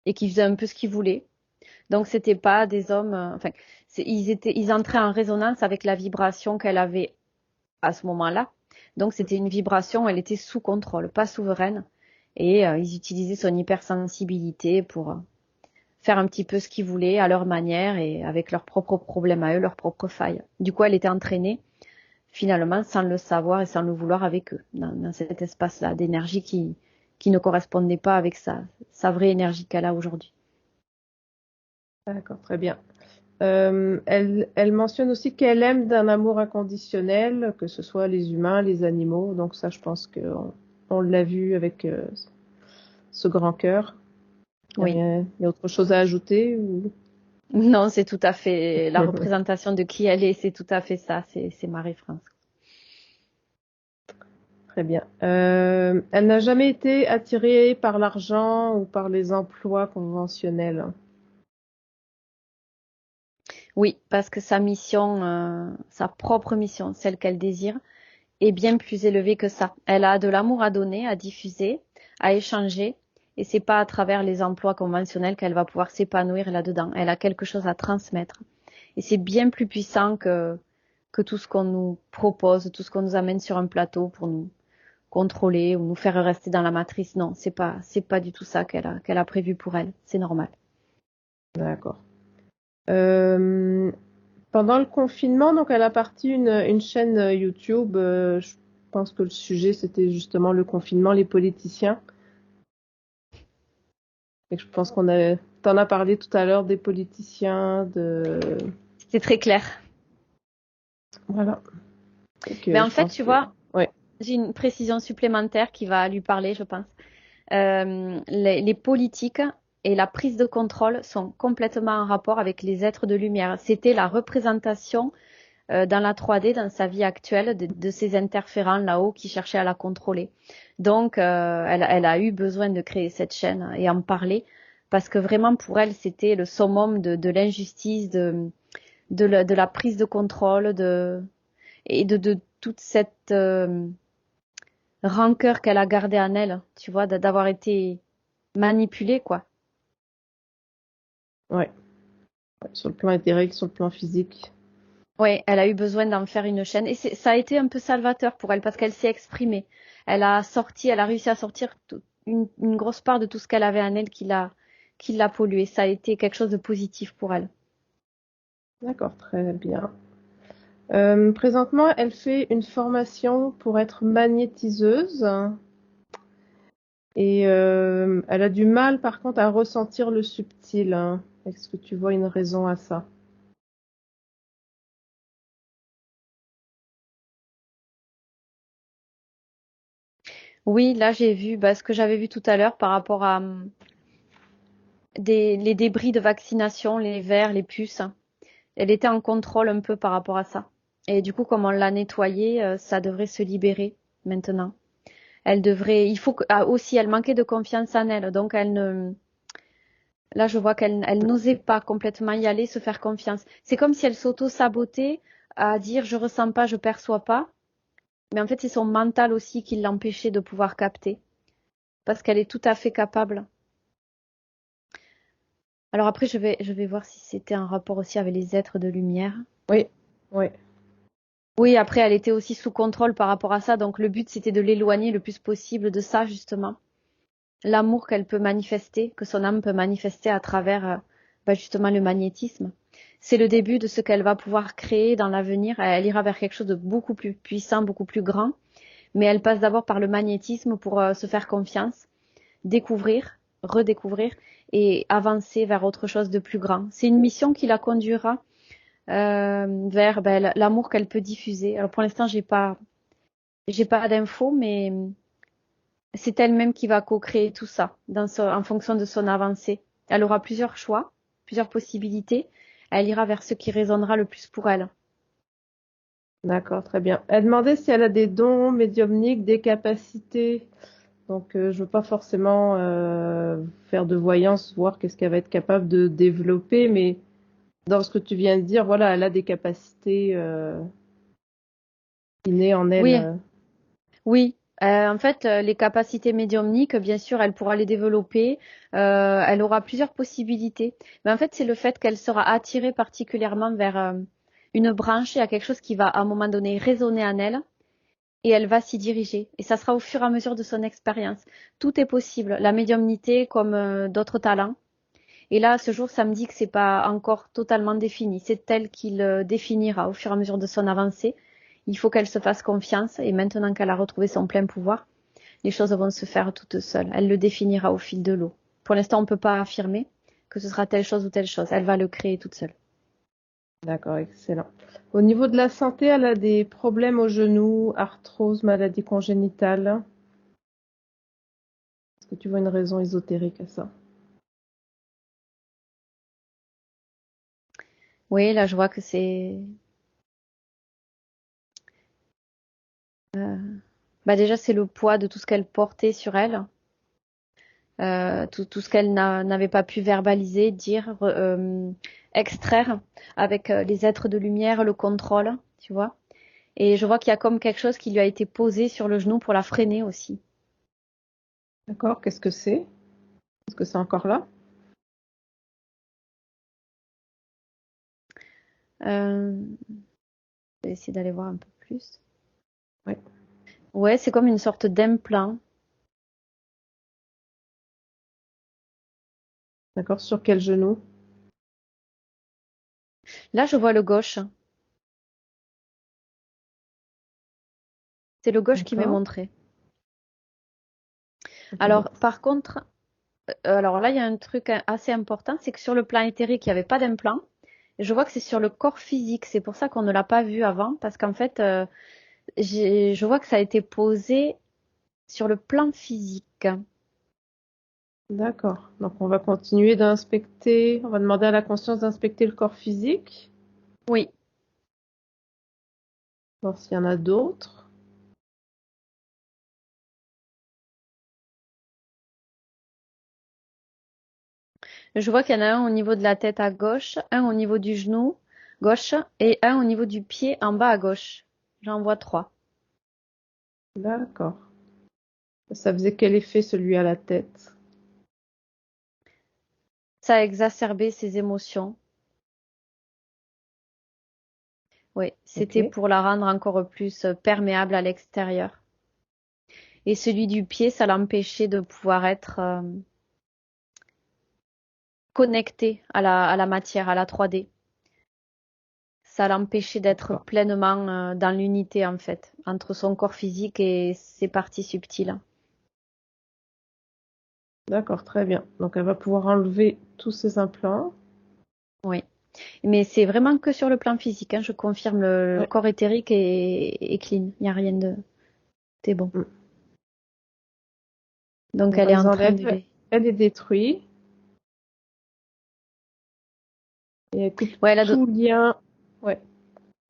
et qui faisaient un peu ce qu'ils voulaient. Donc c'était pas des hommes, enfin, ils entraient en résonance avec la vibration qu'elle avait à ce moment-là. Donc c'était une vibration où elle était sous contrôle, pas souveraine. Et ils utilisaient son hypersensibilité pour faire un petit peu ce qu'ils voulaient à leur manière et avec leurs propres problèmes à eux, leurs propres failles. Du coup, elle était entraînée finalement sans le savoir et sans le vouloir avec eux, dans cet espace-là d'énergie qui ne correspondait pas avec sa vraie énergie qu'elle a aujourd'hui. D'accord, très bien. Elle mentionne aussi qu'elle aime d'un amour inconditionnel, que ce soit les humains, les animaux. Donc ça, je pense on l'a vu avec ce grand cœur. Oui. Il y a autre chose à ajouter ou... Non, c'est tout à fait la représentation de qui elle est, c'est tout à fait ça, c'est Marie-France. Très bien. Elle n'a jamais été attirée par l'argent ou par les emplois conventionnels. Oui, parce que sa mission, sa propre mission, celle qu'elle désire, est bien plus élevée que ça. Elle a de l'amour à donner, à diffuser, à échanger, et c'est pas à travers les emplois conventionnels qu'elle va pouvoir s'épanouir là-dedans. Elle a quelque chose à transmettre. Et c'est bien plus puissant que tout ce qu'on nous propose, tout ce qu'on nous amène sur un plateau contrôler ou nous faire rester dans la matrice. Non, c'est pas du tout ça qu'elle a prévu pour elle. C'est normal. D'accord. Pendant le confinement, donc elle a parti une chaîne YouTube. Je pense que le sujet c'était justement le confinement, les politiciens. Et je pense t'en as parlé tout à l'heure des politiciens, C'est très clair. Voilà. Mais en fait, tu vois, ouais. j'ai une précision supplémentaire qui va lui parler, je pense. Les politiques et la prise de contrôle sont complètement en rapport avec les êtres de lumière. C'était la représentation dans la 3D, dans sa vie actuelle, de ces interférents là-haut qui cherchaient à la contrôler. Donc, elle a eu besoin de créer cette chaîne et en parler parce que vraiment pour elle, c'était le summum de l'injustice, de la prise de contrôle, et de toute cette rancœur qu'elle a gardée en elle, tu vois, d'avoir été manipulée, quoi. Ouais. Sur le plan éthérique, sur le plan physique. Ouais, elle a eu besoin d'en faire une chaîne et ça a été un peu salvateur pour elle parce qu'elle s'est exprimée. Elle a réussi à sortir une grosse part de tout ce qu'elle avait en elle qui l'a pollué. Ça a été quelque chose de positif pour elle. D'accord, très bien. Présentement, elle fait une formation pour être magnétiseuse et elle a du mal par contre à ressentir le subtil. Est-ce que tu vois une raison à ça? Oui, là j'ai vu ce que j'avais vu tout à l'heure par rapport à les débris de vaccination, les vers, les puces. Elle était en contrôle un peu par rapport à ça. Et du coup, comme on l'a nettoyé, ça devrait se libérer maintenant. Aussi, elle manquait de confiance en elle, donc là, je vois elle n'osait pas complètement y aller, se faire confiance. C'est comme si elle s'auto-sabotait à dire je ressens pas, je perçois pas. Mais en fait, c'est son mental aussi qui l'empêchait de pouvoir capter. Parce qu'elle est tout à fait capable. Alors après, je vais voir si c'était un rapport aussi avec les êtres de lumière. Oui, oui, Oui, après, elle était aussi sous contrôle par rapport à ça. Donc le but, c'était de l'éloigner le plus possible de ça, justement. L'amour qu'elle peut manifester, que son âme peut manifester à travers justement le magnétisme. C'est le début de ce qu'elle va pouvoir créer dans l'avenir. Elle ira vers quelque chose de beaucoup plus puissant, beaucoup plus grand, mais elle passe d'abord par le magnétisme pour se faire confiance, découvrir, redécouvrir et avancer vers autre chose de plus grand. C'est une mission qui la conduira vers l'amour qu'elle peut diffuser. Alors pour l'instant, j'ai pas d'infos, mais c'est elle-même qui va co-créer tout ça en fonction de son avancée. Elle aura plusieurs choix, plusieurs possibilités. Elle ira vers ce qui résonnera le plus pour elle. d'accord, très bien. Elle demandait si elle a des dons médiumniques, des capacités. Donc, je veux pas forcément faire de voyance, voir qu'est-ce qu'elle va être capable de développer, mais dans ce que tu viens de dire, voilà, elle a des capacités innées en elle. Oui, oui. En fait, les capacités médiumniques, bien sûr, elle pourra les développer. Elle aura plusieurs possibilités. Mais en fait, c'est le fait qu'elle sera attirée particulièrement vers une branche et à quelque chose qui va, à un moment donné, résonner en elle. Et elle va s'y diriger. Et ça sera au fur et à mesure de son expérience. Tout est possible. La médiumnité comme d'autres talents. Et là, ce jour, ça me dit que c'est pas encore totalement défini. C'est elle qui le définira au fur et à mesure de son avancée. Il faut qu'elle se fasse confiance. Et maintenant qu'elle a retrouvé son plein pouvoir, les choses vont se faire toutes seules. Elle le définira au fil de l'eau. Pour l'instant, on ne peut pas affirmer que ce sera telle chose ou telle chose. Elle va le créer toute seule. D'accord, excellent. Au niveau de la santé, elle a des problèmes aux genoux, arthrose, maladie congénitale. Est-ce que tu vois une raison ésotérique à ça? Oui, là, je vois que c'est... euh, déjà, c'est le poids de tout ce qu'elle portait sur elle. Tout ce qu'elle n'avait pas pu verbaliser, dire, extraire avec les êtres de lumière, le contrôle, tu vois. Et je vois qu'il y a comme quelque chose qui lui a été posé sur le genou pour la freiner aussi. D'accord, qu'est-ce que c'est? Est-ce que c'est encore là? Je vais essayer d'aller voir un peu plus. Oui. Ouais, c'est comme une sorte d'implant. D'accord, sur quel genou? Là, je vois le gauche. C'est le gauche qui m'est D'accord. montré. Ok, Alors, par contre, alors là, il y a un truc assez important, c'est que sur le plan éthérique, il n'y avait pas d'implant. Et je vois que c'est sur le corps physique. C'est pour ça qu'on ne l'a pas vu avant, parce qu'en fait, je vois que ça a été posé sur le plan physique. d'accord. Donc on va continuer d'inspecter, on va demander à la conscience d'inspecter le corps physique, Oui, voir s'il y en a d'autres. je vois qu'il y en a un au niveau de la tête à gauche, un au niveau du genou gauche et un au niveau du pied en bas à gauche. J'en vois trois. D'accord. Ça faisait quel effet celui à la tête? Ça a exacerbé ses émotions. Oui, Ok, c'était pour la rendre encore plus perméable à l'extérieur. Et celui du pied, ça l'empêchait de pouvoir être connecté à la matière, à la 3D. Ça l'empêchait d'être d'accord. pleinement dans l'unité en fait, entre son corps physique et ses parties subtiles. D'accord, très bien. Donc elle va pouvoir enlever tous ces implants. Oui. Mais c'est vraiment que sur le plan physique, hein, je confirme, le Ouais. corps éthérique est clean. Il n'y a rien de... C'est bon. Mm. Donc Donc on elle est les en train de enlève, les... elle les détruit et elle coupe Ouais, tout lien. Ouais,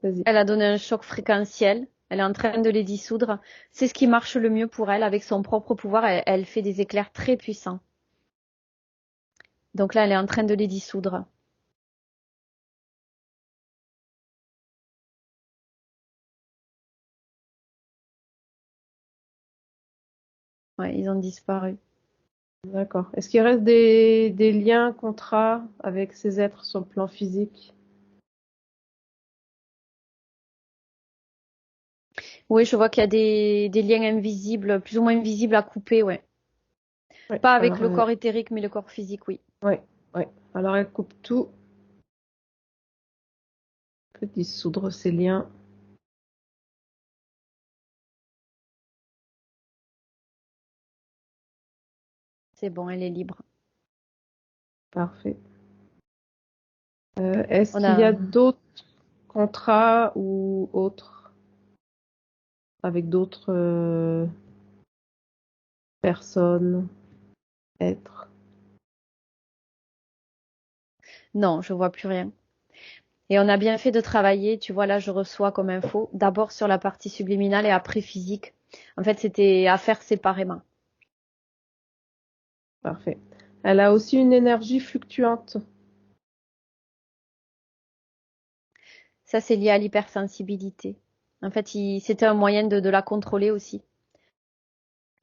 vas-y. elle a donné un choc fréquentiel. Elle est en train de les dissoudre. C'est ce qui marche le mieux pour elle. Avec son propre pouvoir, elle fait des éclairs très puissants. Donc là, elle est en train de les dissoudre. Ouais, ils ont disparu. D'accord. Est-ce qu'il reste des liens, contrats avec ces êtres sur le plan physique? Oui, je vois qu'il y a des liens invisibles, plus ou moins invisibles à couper, ouais. Ouais. Pas avec Alors, le corps éthérique, mais le corps physique, oui. ouais, ouais. Alors elle coupe tout, peut dissoudre ces liens. C'est bon, elle est libre. Parfait. Est-ce On qu'il y a a, d'autres contrats ou autres avec d'autres personnes, êtres? non, je vois plus rien. Et on a bien fait de travailler, tu vois, là, je reçois comme info, d'abord sur la partie subliminale et après physique. En fait, c'était à faire séparément. Parfait. Elle a aussi une énergie fluctuante. Ça, c'est lié à l'hypersensibilité. En fait, c'était un moyen de la contrôler aussi.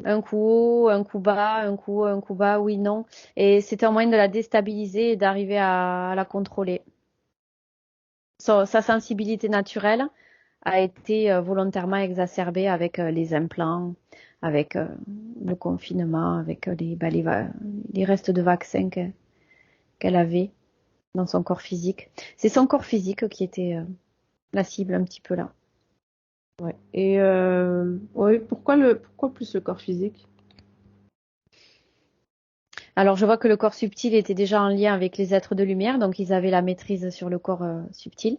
Un coup haut, un coup bas, un coup haut, un coup bas, oui, non. Et c'était un moyen de la déstabiliser et d'arriver à la contrôler. Sa sensibilité naturelle a été volontairement exacerbée avec les implants, avec le confinement, avec les restes de vaccins qu'elle avait dans son corps physique. C'est son corps physique qui était la cible un petit peu là. Ouais. Et ouais, pourquoi plus le corps physique? Alors je vois que le corps subtil était déjà en lien avec les êtres de lumière, donc ils avaient la maîtrise sur le corps subtil.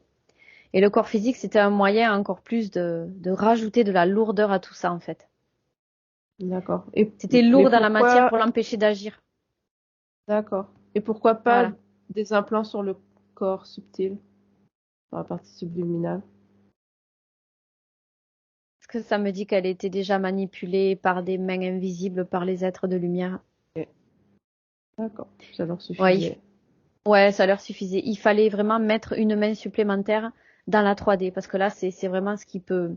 Et le corps physique, c'était un moyen encore plus de rajouter de la lourdeur à tout ça en fait. D'accord. C'était Mais lourd dans la matière pourquoi? pour l'empêcher d'agir. D'accord. Et pourquoi pas Voilà. des implants sur le corps subtil, sur la partie subliminale? Parce que ça me dit qu'elle était déjà manipulée par des mains invisibles par les êtres de lumière. Ok. D'accord. Ça leur Ouais, suffisait. ouais, ça leur suffisait. Il fallait vraiment mettre une main supplémentaire dans la 3D parce que là, c'est vraiment ce qui peut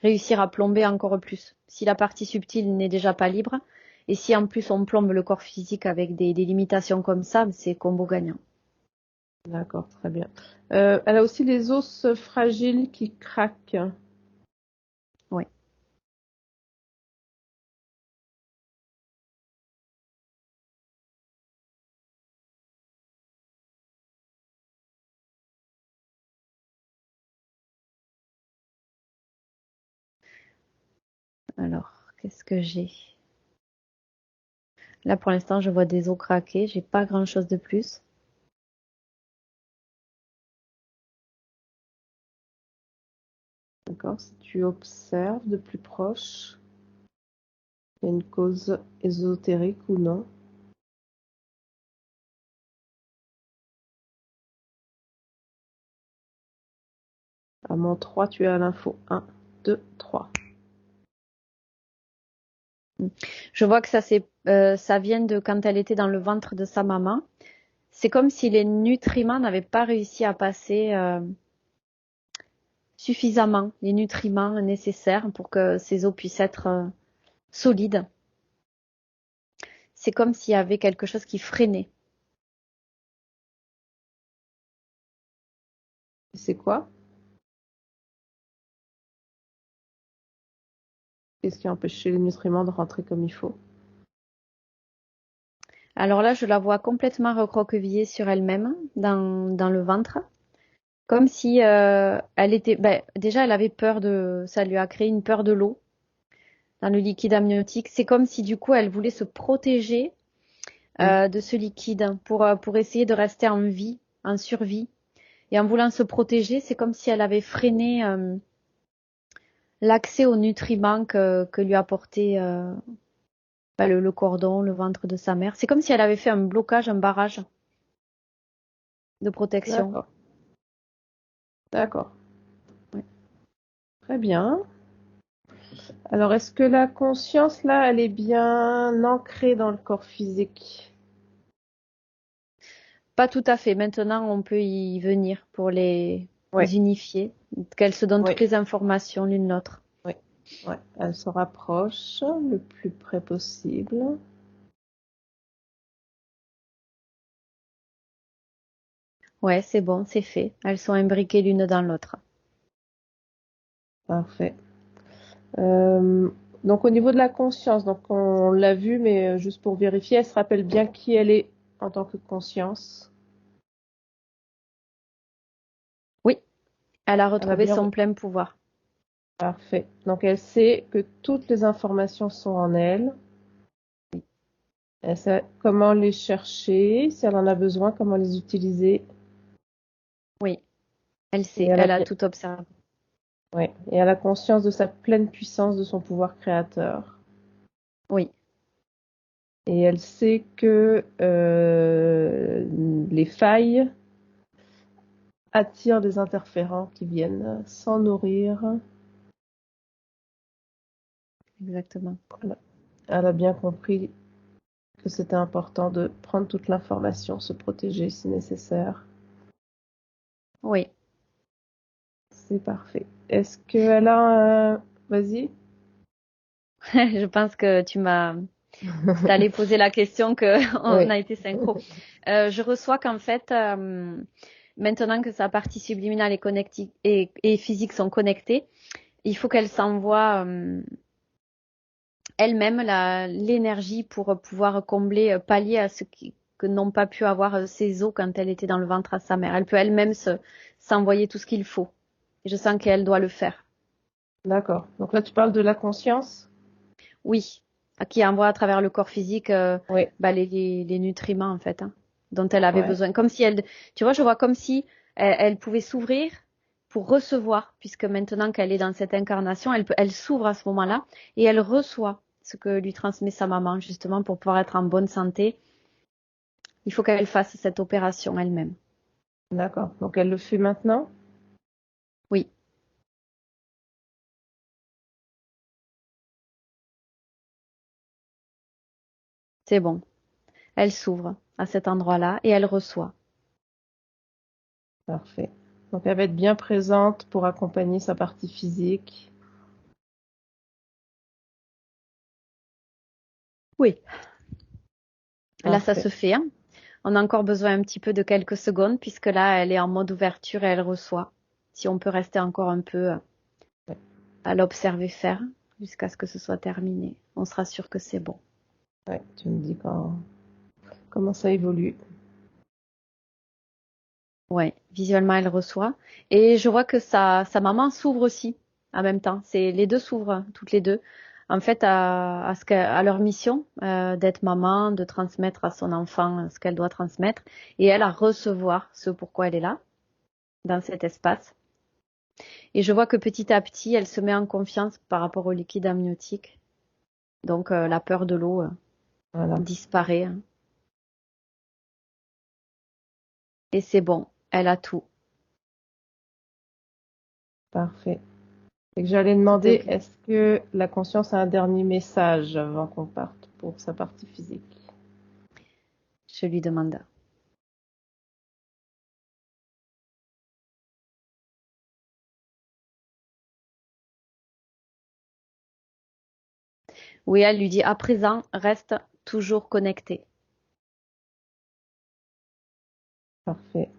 réussir à plomber encore plus. Si la partie subtile n'est déjà pas libre, et si en plus on plombe le corps physique avec des limitations comme ça, c'est combo gagnant. D'accord, très bien. Elle a aussi les os fragiles qui craquent. Ouais. Alors, qu'est-ce que j'ai? Là, pour l'instant, je vois des os craqués. J'ai pas grand-chose de plus. D'accord? Si tu observes de plus proche, il y a une cause ésotérique ou non? À mon 3, tu as l'info. 1, 2, 3. Je vois que ça vient de quand elle était dans le ventre de sa maman. C'est comme si les nutriments n'avaient pas réussi à passer suffisamment, les nutriments nécessaires pour que ces os puissent être solides. C'est comme s'il y avait quelque chose qui freinait. C'est quoi? Qu'est-ce qui a empêché les nutriments de rentrer comme il faut? Alors là, je la vois complètement recroquevillée sur elle-même, dans le ventre. Comme si elle était... déjà, elle avait peur de... Ça lui a créé une peur de l'eau dans le liquide amniotique. C'est comme si du coup, elle voulait se protéger de ce liquide pour essayer de rester en vie, en survie. Et en voulant se protéger, c'est comme si elle avait freiné l'accès aux nutriments que lui apportait le cordon, le ventre de sa mère. C'est comme si elle avait fait un blocage, un barrage de protection. D'accord. D'accord. Ouais. Très bien. Alors, est-ce que la conscience, là, elle est bien ancrée dans le corps physique? Pas tout à fait. Maintenant, on peut y venir pour les Oui, unifier, qu'elles se donnent oui, toutes les informations l'une l'autre. oui, oui. Elle se rapproche le plus près possible. Ouais, c'est bon, c'est fait. Elles sont imbriquées l'une dans l'autre. Parfait. Euh, donc, au niveau de la conscience, donc on l'a vu, mais juste pour vérifier, elle se rappelle bien qui elle est en tant que conscience. Oui, elle a Elle a retrouvé bien. son plein pouvoir. Parfait. Donc, elle sait que toutes les informations sont en elle. Elle sait comment les chercher, si elle en a besoin, comment les utiliser. Oui, elle Et sait, elle a tout observé. ouais, et elle a conscience de sa pleine puissance, de son pouvoir créateur. Oui, Et elle sait que les failles attirent des interférents qui viennent s'en nourrir. exactement. Voilà. Elle a bien compris que c'était important de prendre toute l'information, se protéger si nécessaire. Oui, C'est parfait. Est-ce qu'elle a un... Vas-y. je pense que t'allais poser la question que on Oui, a été synchro. Je reçois qu'en fait, maintenant que sa partie subliminale et physique sont connectées, il faut qu'elle s'envoie elle-même l'énergie pour pouvoir combler, pallier à que n'ont pas pu avoir ses os quand elle était dans le ventre à sa mère. Elle peut elle-même s'envoyer tout ce qu'il faut. Et je sens qu'elle doit le faire. d'accord. Donc là, tu parles de la conscience? Oui, qui envoie à travers le corps physique Oui, les nutriments en fait, hein, dont elle avait ouais, besoin. Comme si elle, tu vois, je vois comme si elle pouvait s'ouvrir pour recevoir, puisque maintenant qu'elle est dans cette incarnation, elle s'ouvre à ce moment-là et elle reçoit ce que lui transmet sa maman justement pour pouvoir être en bonne santé. Il faut qu'elle fasse cette opération elle-même. d'accord. Donc elle le fait maintenant? Oui, c'est bon. Elle s'ouvre à cet endroit-là et elle reçoit. Parfait. Donc elle va être bien présente pour accompagner sa partie physique. Oui. Là, ça Parfait. se fait, hein. On a encore besoin un petit peu de quelques secondes puisque là, elle est en mode ouverture et elle reçoit. Si on peut rester encore un peu Ouais, à l'observer faire jusqu'à ce que ce soit terminé, on sera sûr que c'est bon. ouais, tu me dis comment ça évolue. Ouais, visuellement, elle reçoit. Et je vois que sa maman s'ouvre aussi en même temps. Les deux s'ouvrent, toutes les deux. en fait à leur mission d'être maman, de transmettre à son enfant ce qu'elle doit transmettre, et elle à recevoir ce pourquoi elle est là, dans cet espace. Et je vois que petit à petit, elle se met en confiance par rapport au liquide amniotique. Donc la peur de l'eau Voilà, disparaît. Hein. Et c'est bon, elle a tout. parfait. Et que j'allais Tout est demander, ok. est-ce que la conscience a un dernier message avant qu'on parte pour sa partie physique? Je lui demande. Oui, elle lui dit à présent, reste toujours connecté. Parfait,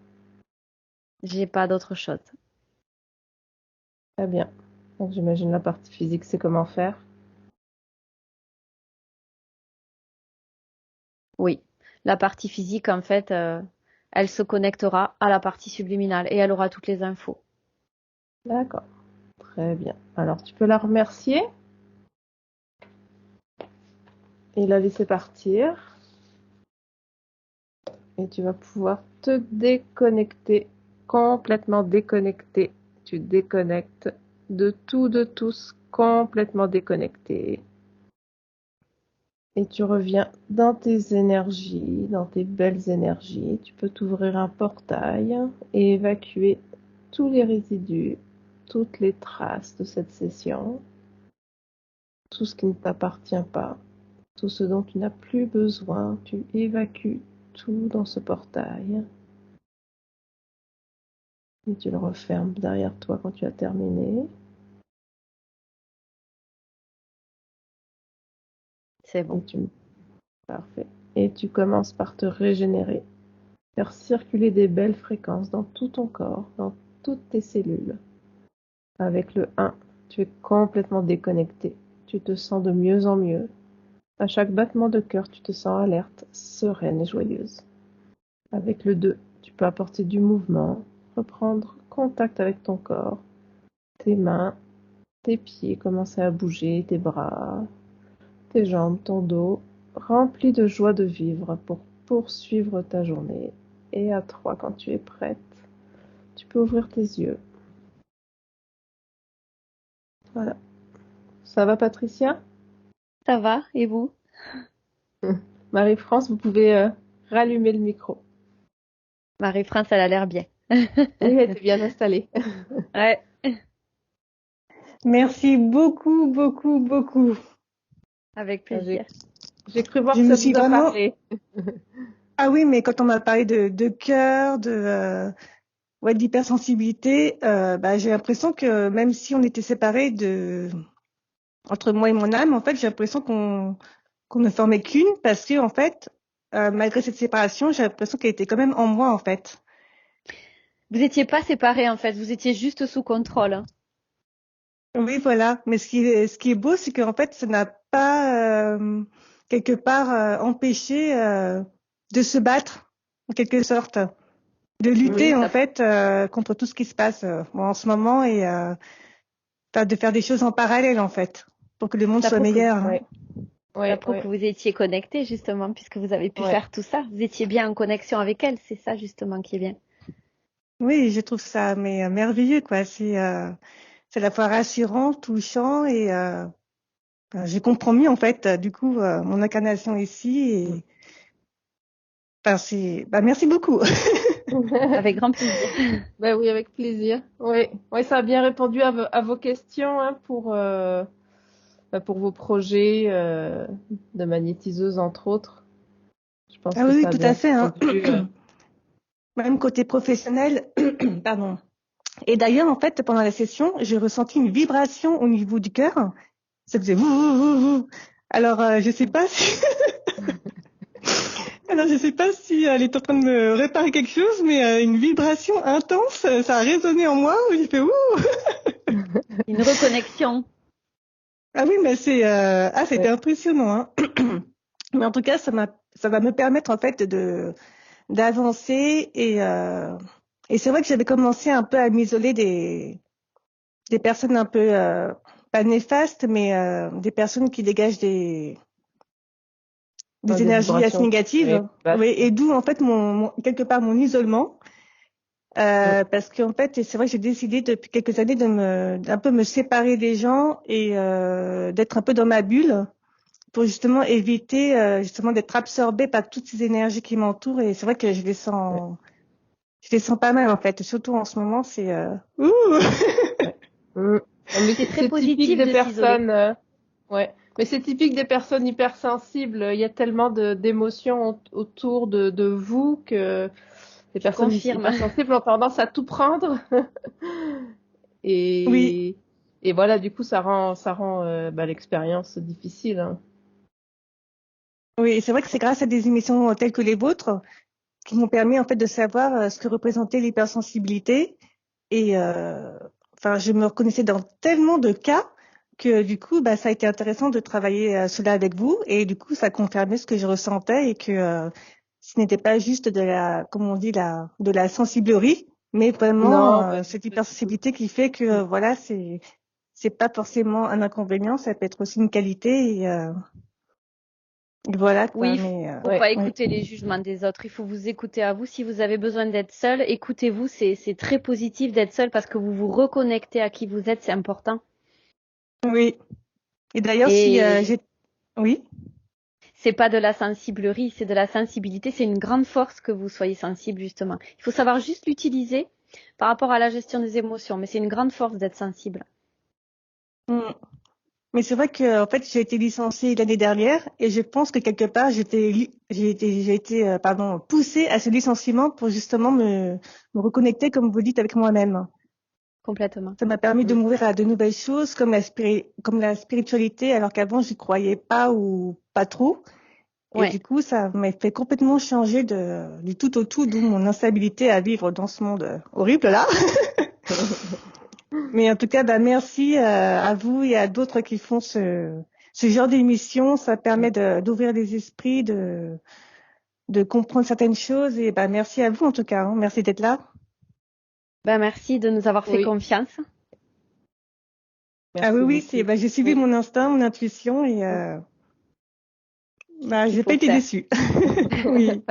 J'ai pas d'autre chose. très bien. Donc j'imagine la partie physique, c'est comment faire. Oui, la partie physique, en fait, elle se connectera à la partie subliminale et elle aura toutes les infos. D'accord, très bien. Alors tu peux la remercier et la laisser partir. Et tu vas pouvoir te déconnecter, complètement déconnecté. Tu déconnectes de tout, de tous, complètement déconnecté. Et tu reviens dans tes énergies, dans tes belles énergies. Tu peux t'ouvrir un portail et évacuer tous les résidus, toutes les traces de cette session, tout ce qui ne t'appartient pas, tout ce dont tu n'as plus besoin. Tu évacues tout dans ce portail et tu le refermes derrière toi quand tu as terminé. C'est Et bon. parfait. Et tu commences par te régénérer. Faire circuler des belles fréquences dans tout ton corps, dans toutes tes cellules. Avec le 1, tu es complètement déconnecté. Tu te sens de mieux en mieux. À chaque battement de cœur, tu te sens alerte, sereine et joyeuse. Avec le 2, tu peux apporter du mouvement, reprendre contact avec ton corps, tes mains, tes pieds commencer à bouger, tes bras, tes jambes, ton dos, rempli de joie de vivre pour poursuivre ta journée. Et à 3, quand tu es prête, tu peux ouvrir tes yeux. Voilà. Ça va, Patricia? Ça va, et vous? Marie-France, vous pouvez rallumer le micro. Marie-France, elle a l'air bien. Oui, elle était bien installée. Ouais, Merci beaucoup, beaucoup, beaucoup. avec J'ai plaisir. j'ai cru voir Je que me ça suis vous a vraiment... parlé. Ah oui, mais quand on m'a parlé de cœur, ouais, d'hypersensibilité, j'ai l'impression que même si on était séparés entre moi et mon âme, en fait, j'ai l'impression qu'on ne formait qu'une parce que, en fait, malgré cette séparation, j'ai l'impression qu'elle était quand même en moi, en fait. Vous étiez pas séparés, en fait, vous étiez juste sous contrôle. Hein. Oui, voilà. Mais ce qui est beau, c'est qu'en fait, ça n'a pas, quelque part, empêché, de se battre, en quelque sorte, de lutter, Oui, en ça, fait, contre tout ce qui se passe en ce moment et de faire des choses en parallèle, en fait, pour que le monde Ça soit prouve que, meilleur. oui, Hein. oui, ça prouve oui, que vous étiez connectés, justement, puisque vous avez pu oui. faire tout ça. Vous étiez bien en connexion avec elle, c'est ça, justement, qui est bien. Oui, je trouve ça mais merveilleux, quoi. C'est à la fois rassurant, touchant et je comprends mieux, en fait, du coup, mon incarnation ici. Et merci beaucoup. Avec grand plaisir. Ben oui, avec plaisir. Oui, oui, ça a bien répondu à vos questions hein, pour vos projets de magnétiseuse, entre autres. Je pense Ah que oui, oui, ça a tout bien à fait. Hein. répondu. Même côté professionnel, pardon. Et d'ailleurs, en fait, pendant la session, j'ai ressenti une vibration au niveau du cœur. Ça faisait ouh, ouh, ouh, ouh. Alors, je sais pas si, alors je sais pas si elle est en train de me réparer quelque chose, mais une vibration intense, ça a résonné en moi. Où j'ai fait ouh. Une reconnexion. Ah oui, mais c'était Ouais. impressionnant. Hein. Mais en tout cas, ça va me permettre en fait d'avancer et c'est vrai que j'avais commencé un peu à m'isoler des personnes un peu pas néfastes, mais des personnes qui dégagent des Des énergies assez vibrations. négatives. Ouais. Oui, et d'où en fait quelque part mon isolement. Parce qu'en fait, c'est vrai que j'ai décidé depuis quelques années d'un peu me séparer des gens et d'être un peu dans ma bulle pour justement éviter justement d'être absorbée par toutes ces énergies qui m'entourent. Et c'est vrai que je les sens pas mal en fait. Surtout en ce moment, c'est ouh. Ouais. Mm. Mais C'est très c'est typique positif des de s'isoler. personnes. Ouais. Mais c'est typique des personnes hypersensibles. Il y a tellement d'émotions autour de vous que les Je personnes confirme. hypersensibles ont tendance à tout prendre. Oui, Et, et voilà, du coup, ça rend l'expérience difficile. Hein. oui, et c'est vrai que c'est grâce à des émissions telles que les vôtres qui m'ont permis en fait de savoir ce que représentait l'hypersensibilité. Et enfin, je me reconnaissais dans tellement de cas que du coup, bah, ça a été intéressant de travailler cela avec vous. Et du coup, ça confirmait ce que je ressentais et que ce n'était pas juste de la, comme on dit, de la sensiblerie, mais vraiment Non, cette pas du tout. hypersensibilité qui fait que voilà, c'est pas forcément un inconvénient, ça peut être aussi une qualité. Et voilà Oui, quoi. Mais faut Ouais. pas oui, écouter les jugements des autres. Il faut vous écouter à vous. Si vous avez besoin d'être seul, écoutez-vous. C'est très positif d'être seul parce que vous vous reconnectez à qui vous êtes. C'est important. oui. Et d'ailleurs, si Et oui. c'est pas de la sensiblerie, c'est de la sensibilité. C'est une grande force que vous soyez sensible, justement. Il faut savoir juste l'utiliser par rapport à la gestion des émotions. Mais c'est une grande force d'être sensible. Mm. Mais c'est vrai que en fait, j'ai été licenciée l'année dernière et je pense que quelque part, j'ai été pardon, poussée à ce licenciement pour justement me reconnecter, comme vous dites, avec moi-même. Complètement. Ça m'a permis de Mm. m'ouvrir à de nouvelles choses comme comme la spiritualité, alors qu'avant, j'y croyais pas ou pas trop. Et Ouais. du coup, ça m'a fait complètement changer du tout au tout, d'où mon instabilité à vivre dans ce monde horrible là. Mais en tout cas, bah, merci à vous et à d'autres qui font ce genre d'émission. Ça permet d'ouvrir les esprits, de comprendre certaines choses. Et bah, merci à vous en tout cas. Hein. Merci d'être là. Ben, merci de nous avoir fait Oui, confiance. Ah oui, merci oui, beaucoup. j'ai suivi Mm. mon instinct, mon intuition et Mm. bah, Qu'il j'ai pas faut été faire. déçue. Oui.